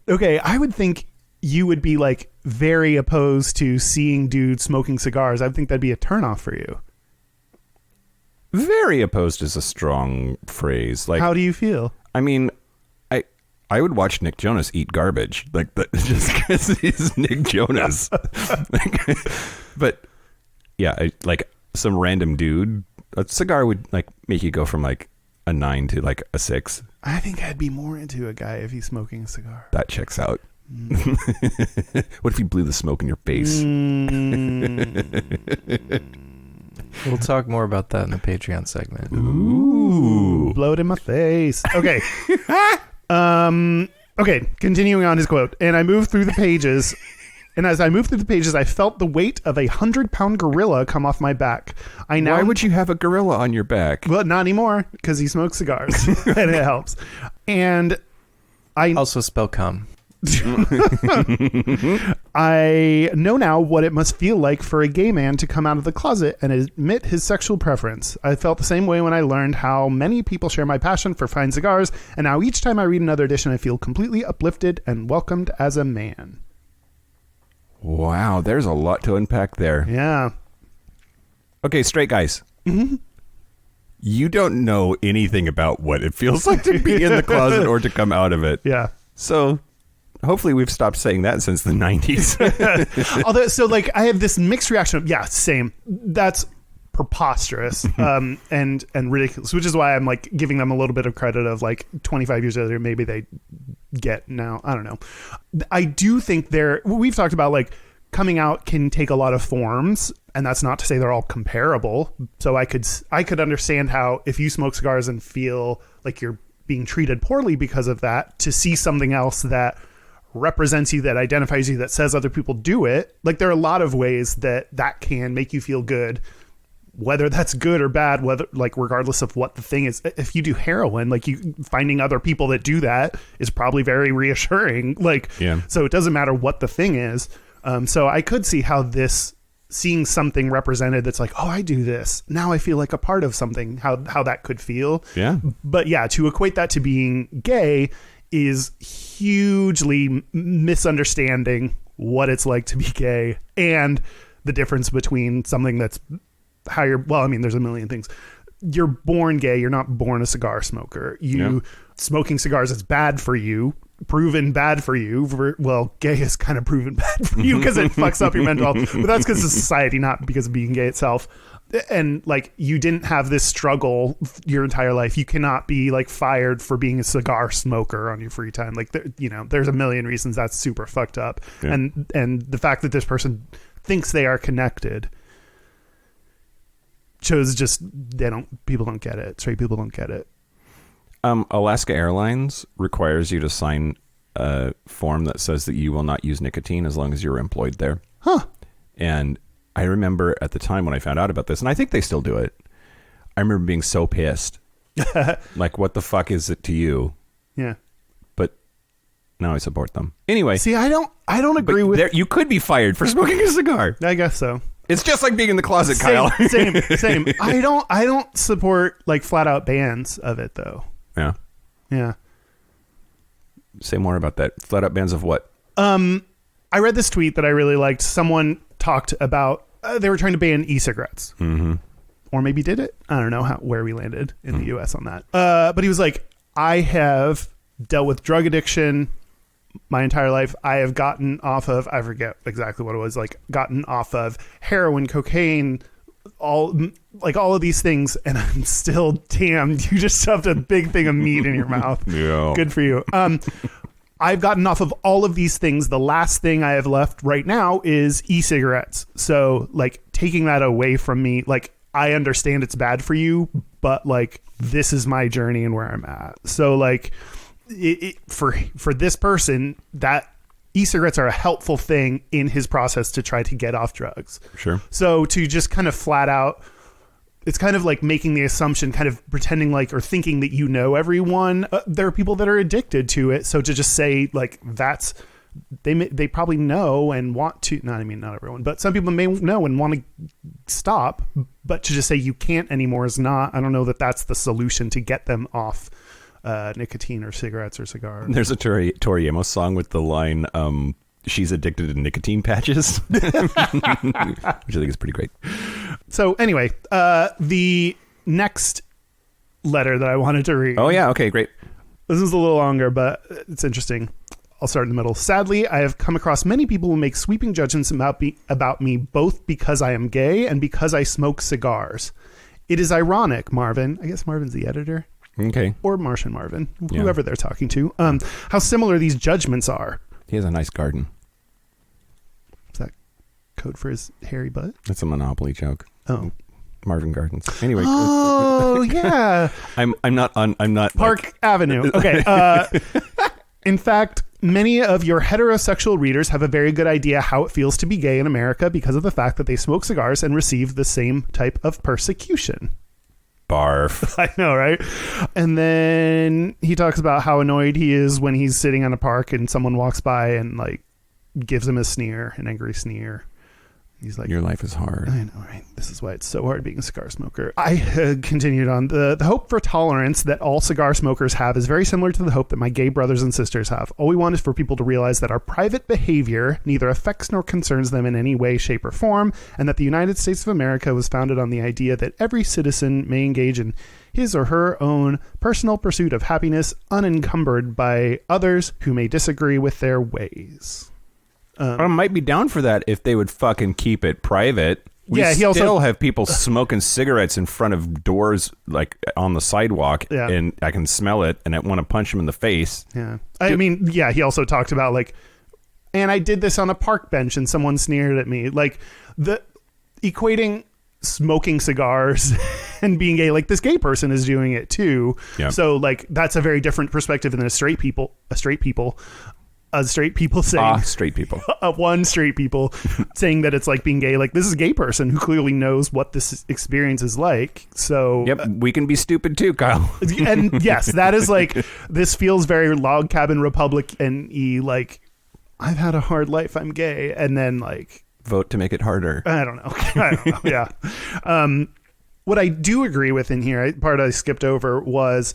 Okay, I would think you would be like very opposed to seeing dudes smoking cigars. I would think that'd be a turnoff for you.
Very opposed is a strong phrase. Like,
how do you feel?
I mean, I would watch Nick Jonas eat garbage, like that, just because he's Nick Jonas. But yeah, like some random dude, a cigar would like make you go from like a 9 to like a 6.
I think I'd be more into a guy if he's smoking a cigar.
That checks out. What if he blew the smoke in your face?
We'll talk more about that in the Patreon segment.
Ooh, blow it in my face. Okay. Okay, continuing on his quote. And I moved through the pages, and as I moved through the pages, I felt the weight of 100-pound gorilla come off my back.
Why would you have a gorilla on your back?
Well, not anymore, because he smokes cigars, and it helps. And I
also spell cum.
I know now what it must feel like for a gay man to come out of the closet and admit his sexual preference. I felt the same way when I learned how many people share my passion for fine cigars, and now each time I read another edition, I feel completely uplifted and welcomed as a man.
Wow, there's a lot to unpack there.
Yeah.
Okay, straight guys. Mm-hmm. You don't know anything about what it feels like to be in the closet or to come out of it.
Yeah.
So hopefully we've stopped saying that since the 90s.
Although, so like I have this mixed reaction of, yeah, same. That's preposterous and ridiculous, which is why I'm like giving them a little bit of credit of like 25 years later, maybe they get now. I don't know. I do think we've talked about like coming out can take a lot of forms, and that's not to say they're all comparable. So I could understand how if you smoke cigars and feel like you're being treated poorly because of that, to see something else that represents you, that identifies you, that says other people do it. Like there are a lot of ways that can make you feel good, whether that's good or bad, whether like regardless of what the thing is. If you do heroin, like you finding other people that do that is probably very reassuring. Like, yeah. So it doesn't matter what the thing is. So I could see how seeing something represented that's like, oh, I do this. Now I feel like a part of something, how that could feel. Yeah. But yeah, to equate that to being gay is hugely misunderstanding what it's like to be gay and the difference between something that's there's a million things. You're born gay. You're not born a cigar smoker. Smoking cigars is bad for you. Proven bad for you. Gay is kind of proven bad for you because it fucks up your mental health. But that's because of society, not because of being gay itself. And like you didn't have this struggle your entire life. You cannot be like fired for being a cigar smoker on your free time. Like there's a million reasons that's super fucked up. Yeah. And the fact that this person thinks they are connected shows just people don't get it. Straight people don't get it.
Alaska Airlines requires you to sign a form that says that you will not use nicotine as long as you're employed there. Huh. And I remember at the time when I found out about this, and I think they still do it, I remember being so pissed. Like, what the fuck is it to you? Yeah. But now I support them. Anyway.
See, I don't agree with...
You could be fired for smoking a cigar.
I guess so.
It's just like being in the closet, Kyle.
Same. I don't support like flat out bans of it though. Yeah. Yeah.
Say more about that. Flat out bans of what?
I read this tweet that I really liked. Someone talked about they were trying to ban e-cigarettes. Mm-hmm. Or maybe did it? I don't know where we landed in the US on that. But he was like, I have dealt with drug addiction my entire life. I have gotten off of, I forget exactly what it was, like gotten off of heroin, cocaine, all of these things, and I'm still damned. You just shoved a big thing of meat in your mouth. Yeah. Good for you. I've gotten off of all of these things. The last thing I have left right now is e-cigarettes. So like taking that away from me, like I understand it's bad for you, but like this is my journey and where I'm at. So like for this person, that e-cigarettes are a helpful thing in his process to try to get off drugs. Sure. So to just kind of flat out, it's kind of like making the assumption, kind of pretending like or thinking that you know everyone. There are people that are addicted to it. So to just say like that's they probably know and want to. Not everyone, but some people may know and want to stop. But to just say you can't anymore is not. I don't know that that's the solution to get them off nicotine or cigarettes or cigars.
There's a Tori Amos song with the line, she's addicted to nicotine patches, which I think is pretty great.
So anyway, the next letter that I wanted to read.
Oh yeah. Okay, great.
This is a little longer, but it's interesting. I'll start in the middle. Sadly, I have come across many people who make sweeping judgments about me, both because I am gay and because I smoke cigars. It is ironic, Marvin. I guess Marvin's the editor.
Okay.
Or Martian Marvin, whoever they're talking to. How similar these judgments are.
He has a nice garden.
Is that code for his hairy butt?
That's a Monopoly joke.
Oh.
Marvin Gardens. Anyway.
Oh, yeah.
I'm not
Park Avenue. Okay. In fact, many of your heterosexual readers have a very good idea how it feels to be gay in America because of the fact that they smoke cigars and receive the same type of persecution.
Barf.
I know, right? And then he talks about how annoyed he is when he's sitting on a park and someone walks by and like gives him a sneer, an angry sneer. He's like,
your life is hard.
I know, right? This is why it's so hard being a cigar smoker. I continued on. The hope for tolerance that all cigar smokers have is very similar to the hope that my gay brothers and sisters have. All we want is for people to realize that our private behavior neither affects nor concerns them in any way, shape, or form, and that the United States of America was founded on the idea that every citizen may engage in his or her own personal pursuit of happiness, unencumbered by others who may disagree with their ways.
I might be down for that if they would fucking keep it private. We
he
still
also
have people smoking cigarettes in front of doors, like on the sidewalk, and I can smell it, and I want to punch them in the face.
Yeah, I mean, yeah. He also talked about like, and I did this on a park bench, and someone sneered at me. Like the equating smoking cigars and being gay, like this gay person is doing it too.
Yeah.
So like that's a very different perspective than straight people saying
straight people.
One straight people saying that it's like being gay. Like this is a gay person who clearly knows what this experience is like. So
yep, we can be stupid too, Kyle.
And yes, that is like, this feels very Log Cabin Republican-y, like I've had a hard life, I'm gay, and then like
vote to make it harder.
I don't know. Yeah. What I do agree with in here, part I skipped over, was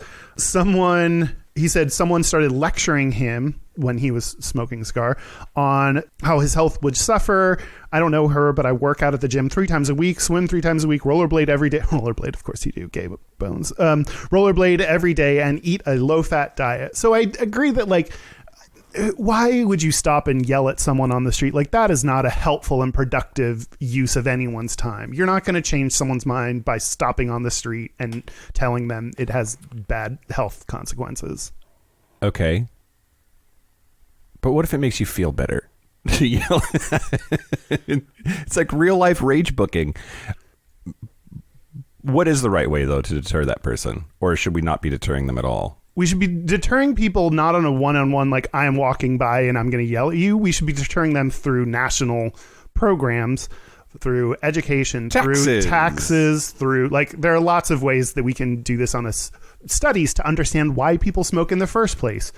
he said someone started lecturing him when he was smoking a cigar on how his health would suffer. I don't know her, but I work out at the gym 3 times a week, swim 3 times a week, rollerblade every day. Rollerblade, of course you do, gay bones. Rollerblade every day and eat a low-fat diet. So I agree that like, why would you stop and yell at someone on the street? Like that is not a helpful and productive use of anyone's time. You're not going to change someone's mind by stopping on the street and telling them it has bad health consequences.
Okay. But what if it makes you feel better to yell? It's like real life rage booking. What is the right way though to deter that person? Or should we not be deterring them at all?
We should be deterring people not on a one-on-one, like I am walking by and I'm going to yell at you. We should be deterring them through national programs, through education, through taxes, through like there are lots of ways that we can do this on studies to understand why people smoke in the first place.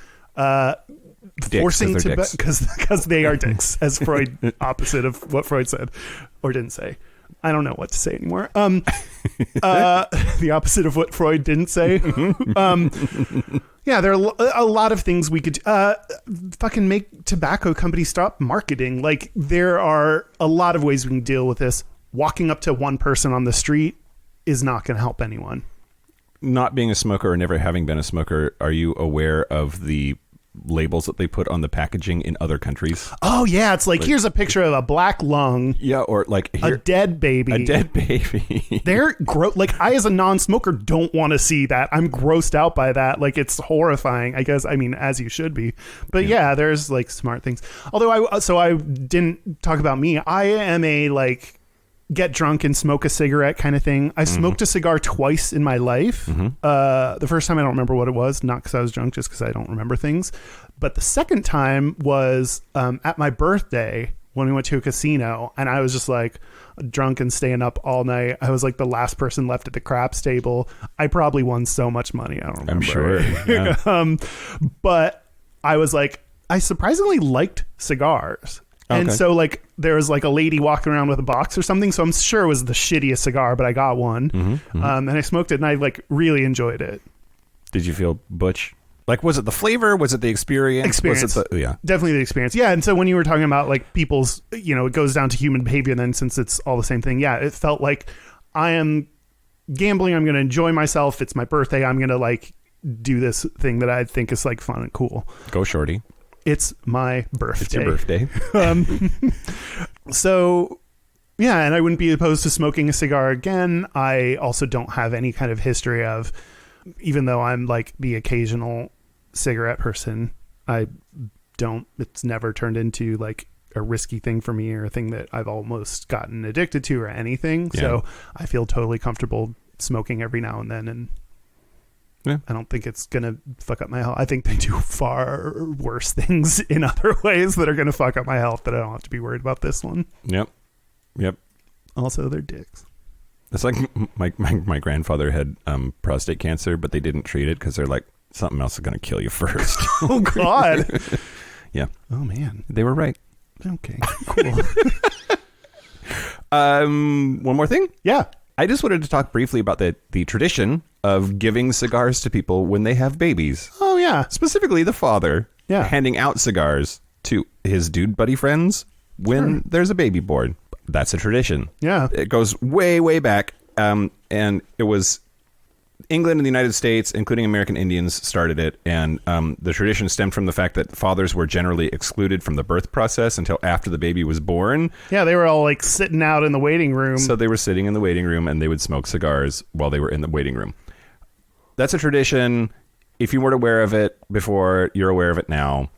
Forcing to because they are dicks, as Freud, opposite of what Freud said or didn't say. I don't know what to say anymore. The opposite of what Freud didn't say. Yeah, there are a lot of things we could fucking make tobacco companies stop marketing. Like there are a lot of ways we can deal with this. Walking up to one person on the street is not going to help anyone.
Not being a smoker or never having been a smoker, are you aware of the labels that they put on the packaging in other countries?
Oh yeah, it's like here's a picture of a black lung.
Yeah, or like
a dead baby.
A dead baby.
They're like I as a non-smoker don't want to see that. I'm grossed out by that. Like it's horrifying. I guess I mean as you should be. But yeah, there's like smart things. Although I didn't talk about me. I am a like get drunk and smoke a cigarette kind of thing. I've smoked a cigar twice in my life. The first time I don't remember what it was, not because I was drunk, just because I don't remember things. But the second time was at my birthday when we went to a casino, and I was just like drunk and staying up all night. I was like the last person left at the craps table. I probably won so much money. I don't remember.
I'm sure. Yeah.
But I was like, I surprisingly liked cigars. And so like there was like a lady walking around with a box or something. So I'm sure it was the shittiest cigar, but I got one. And I smoked it and I like really enjoyed it.
Did you feel butch? Like, was it the flavor? Was it the experience? Was it
yeah. Definitely the experience. Yeah. And so when you were talking about like people's, it goes down to human behavior then since it's all the same thing. Yeah. It felt like I am gambling. I'm going to enjoy myself. It's my birthday. I'm going to like do this thing that I think is like fun and cool.
Go shorty.
It's my birthday.
It's your birthday.
So, yeah, and I wouldn't be opposed to smoking a cigar again. I also don't have any kind of history of, even though I'm like the occasional cigarette person, it's never turned into like a risky thing for me or a thing that I've almost gotten addicted to or anything. Yeah. So I feel totally comfortable smoking every now and then. And yeah. I don't think it's going to fuck up my health. I think they do far worse things in other ways that are going to fuck up my health that I don't have to be worried about this one.
Yep.
Also, they're dicks.
It's like my grandfather had prostate cancer, but they didn't treat it because they're like, something else is going to kill you first.
Oh, God.
Yeah.
Oh, man.
They were right.
Okay, cool.
One more thing.
Yeah.
I just wanted to talk briefly about the tradition of giving cigars to people when they have babies.
Oh, yeah.
Specifically, the father handing out cigars to his dude buddy friends when there's a baby born. That's a tradition.
Yeah.
It goes way, way back. And it was England and the United States, including American Indians, started it. And the tradition stemmed from the fact that fathers were generally excluded from the birth process until after the baby was born.
Yeah, they were all like sitting out in the waiting room.
So they were sitting in the waiting room and they would smoke cigars while they were in the waiting room. That's a tradition. If you weren't aware of it before, you're aware of it now.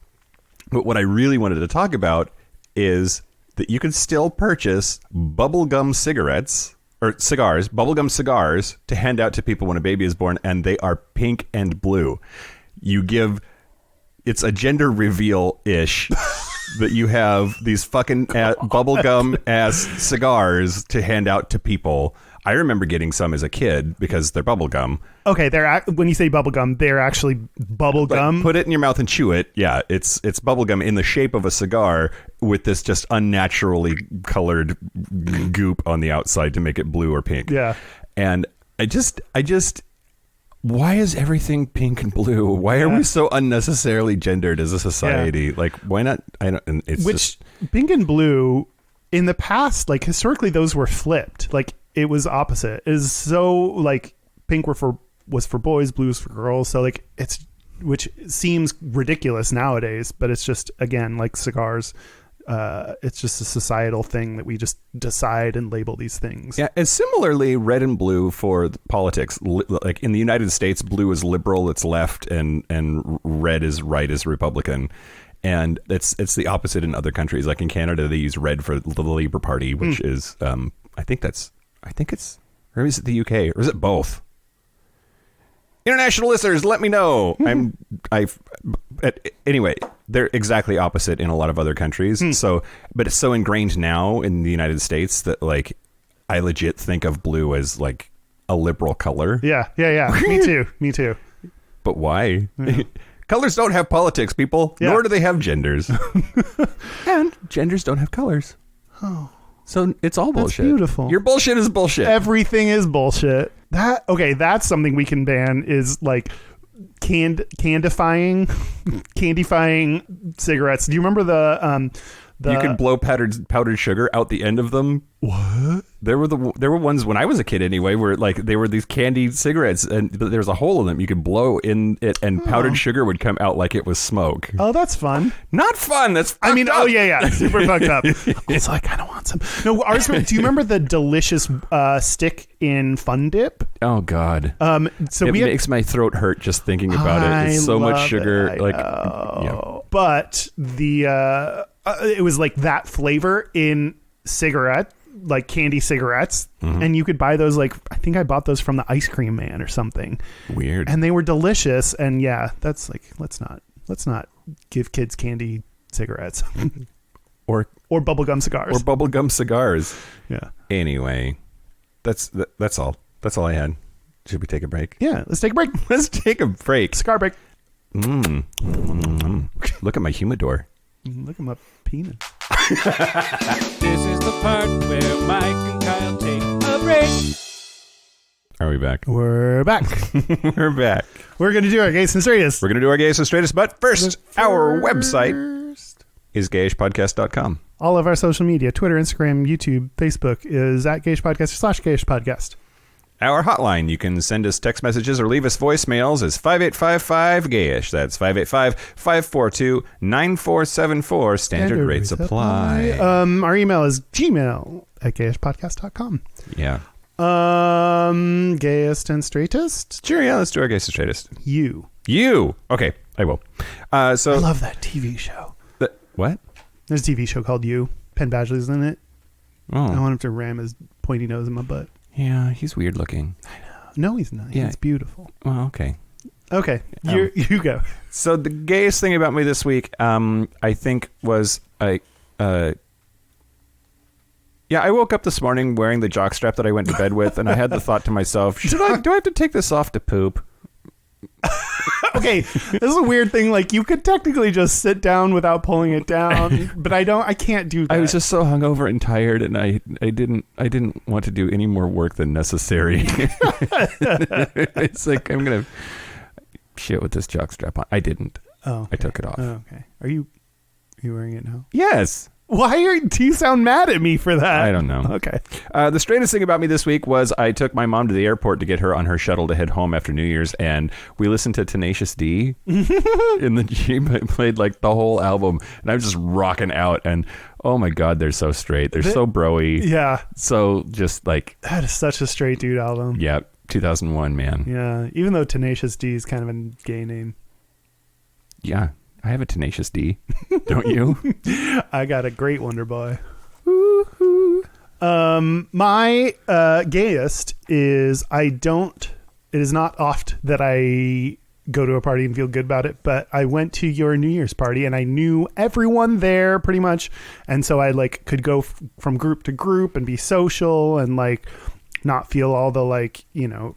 But what I really wanted to talk about is that you can still purchase bubblegum cigarettes or cigars, bubblegum cigars to hand out to people when a baby is born, and they are pink and blue. It's a gender reveal-ish that you have these fucking bubblegum ass cigars to hand out to people. I remember getting some as a kid because they're bubblegum.
Okay, when you say bubblegum, they're actually bubblegum.
Put it in your mouth and chew it. Yeah, it's bubblegum in the shape of a cigar with this just unnaturally colored goop on the outside to make it blue or pink.
Yeah.
And I just why is everything pink and blue? Why are we so unnecessarily gendered as a society?
Yeah.
Like, why not? I don't. And it's just
pink and blue in the past, like historically, those were flipped. Like it was opposite. It is so like pink was for boys, blue was for girls. So like which seems ridiculous nowadays, but it's just again like cigars. It's just a societal thing that we just decide and label these things.
Yeah, and similarly, red and blue for politics. Like in the United States, blue is liberal, it's left, and red is right, is Republican. And it's the opposite in other countries. Like in Canada, they use red for the Labour Party, which is I think it's or is it the UK or is it both? International listeners, let me know. Anyway, they're exactly opposite in a lot of other countries. So, but it's so ingrained now in the United States that like I legit think of blue as like a liberal color.
Yeah. Me too.
But why? Yeah. Colors don't have politics, people. Yeah. Nor do they have genders. And genders don't have colors.
Oh.
So it's all bullshit.
That's beautiful.
Your bullshit is bullshit.
Everything is bullshit. That's something we can ban is like candyfying cigarettes. Do you remember the
you could blow powdered sugar out the end of them?
What?
There were ones when I was a kid anyway, where like they were these candy cigarettes and there was a hole in them. You could blow in it and powdered sugar would come out like it was smoke.
Oh, that's fun.
Not fun. That's fucked up.
Oh yeah, super fucked up. Also, I kind of want some. No, ours. Do you remember the delicious stick in Fun Dip?
Oh God.
So
it makes my throat hurt just thinking about it. It's so much sugar.
But it was like that flavor in cigarette, like candy cigarettes, and you could buy those. Like I think I bought those from the Ice Cream Man or something.
Weird.
And they were delicious. And yeah, that's like let's not give kids candy cigarettes or bubblegum cigars.
Or bubblegum cigars.
Yeah.
Anyway, that's all. That's all I had. Should we take a break?
Yeah, let's take a break.
Let's take a break.
Cigar break.
Look at my humidor.
Look at my penis.
This is the part where Mike and Kyle take a break.
Are we back?
We're back.
We're back.
We're going to do our Gayest and Straightest.
We're going to do our Gayest and Straightest, but first, our website is gayishpodcast.com.
All of our social media, Twitter, Instagram, YouTube, Facebook, is at Gayish Podcast / Gayish Podcast.
Our hotline, you can send us text messages or leave us voicemails, is 5855-GAYISH. That's 585-542-9474. Standard rates apply.
Our email is gmail@gayishpodcast.com.
Yeah.
Gayest and Straightest?
Sure, yeah, let's do our Gayest and Straightest.
You.
Okay, I will. So
I love that TV show.
What?
There's a TV show called You. Penn Badgley's in it.
Oh.
I want him to ram his pointy nose in my butt.
Yeah, he's weird looking.
I know. No, he's not.
Yeah.
He's beautiful.
Well, okay.
Okay, you go.
So the gayest thing about me this week, I think, was Yeah, I woke up this morning wearing the jockstrap that I went to bed with, and I had the thought to myself, do I have to take this off to poop?
Okay, this is a weird thing. Like, you could technically just sit down without pulling it down, but I can't do that.
I was just so hungover and tired, and I didn't want to do any more work than necessary. It's like, I'm going to shit with this jockstrap on. I didn't.
Oh, okay.
I took it off.
Oh, okay. Are you wearing it now?
Yes.
Do you sound mad at me for that?
I don't know.
Okay.
The straightest thing about me this week was I took my mom to the airport to get her on her shuttle to head home after New Year's, and we listened to Tenacious D in the Jeep. I played like the whole album, and I'm just rocking out. And oh my God, they're so straight. They're so bro-y.
Yeah.
So just like...
That is such a straight dude album.
Yeah. 2001, man.
Yeah. Even though Tenacious D is kind of a gay name.
Yeah. I have a Tenacious D. Don't you?
I got a great Wonder Boy. Woo-hoo. My gayest is it is not oft that I go to a party and feel good about it, but I went to your New Year's party and I knew everyone there pretty much. And so I like could go from group to group and be social and like not feel all the like,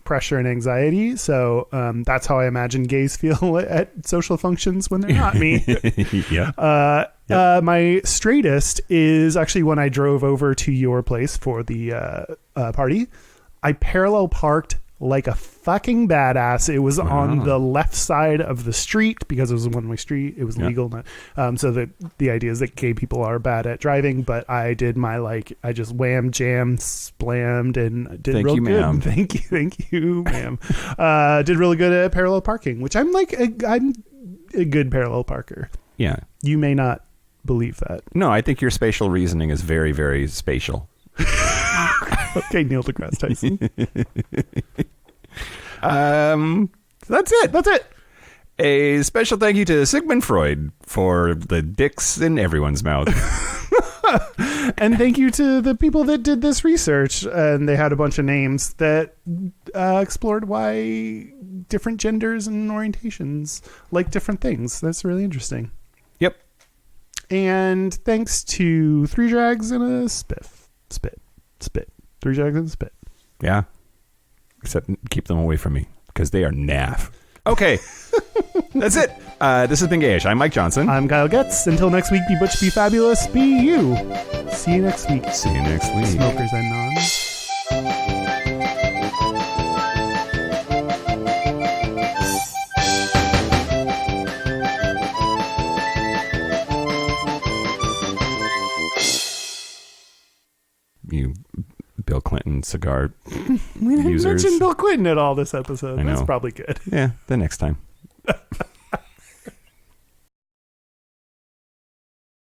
pressure and anxiety. So that's how I imagine gays feel at social functions when they're not me.
Yeah.
My straightest is actually when I drove over to your place for the party. I parallel parked like a fucking badass. It was on the left side of the street because it was a one-way street. It was legal. So the idea is that gay people are bad at driving, but I did my I just wham, jam, splammed and did real good.
Ma'am.
Thank you, ma'am. Did really good at parallel parking, which I'm a good parallel parker.
Yeah.
You may not believe that.
No, I think your spatial reasoning is very, very spatial.
Okay, Neil deGrasse Tyson.
That's it. A special thank you to Sigmund Freud for the dicks in everyone's mouth.
And thank you to the people that did this research. And they had a bunch of names that explored why different genders and orientations like different things. That's really interesting.
Yep.
And thanks to 3 Drags and a Spit. 3 Drags and a Spit.
Yeah. Except keep them away from me because they are naff. Okay. That's it. This has been Gayish. I'm Mike Johnson.
I'm Kyle Getz. Until next week, be butch, be fabulous, be you. See you next week.
See you next week.
Smokers and non.
You Bill Clinton cigar
We didn't
users.
mention Bill Clinton at all this episode.
I know.
That's probably good.
Yeah, the next time.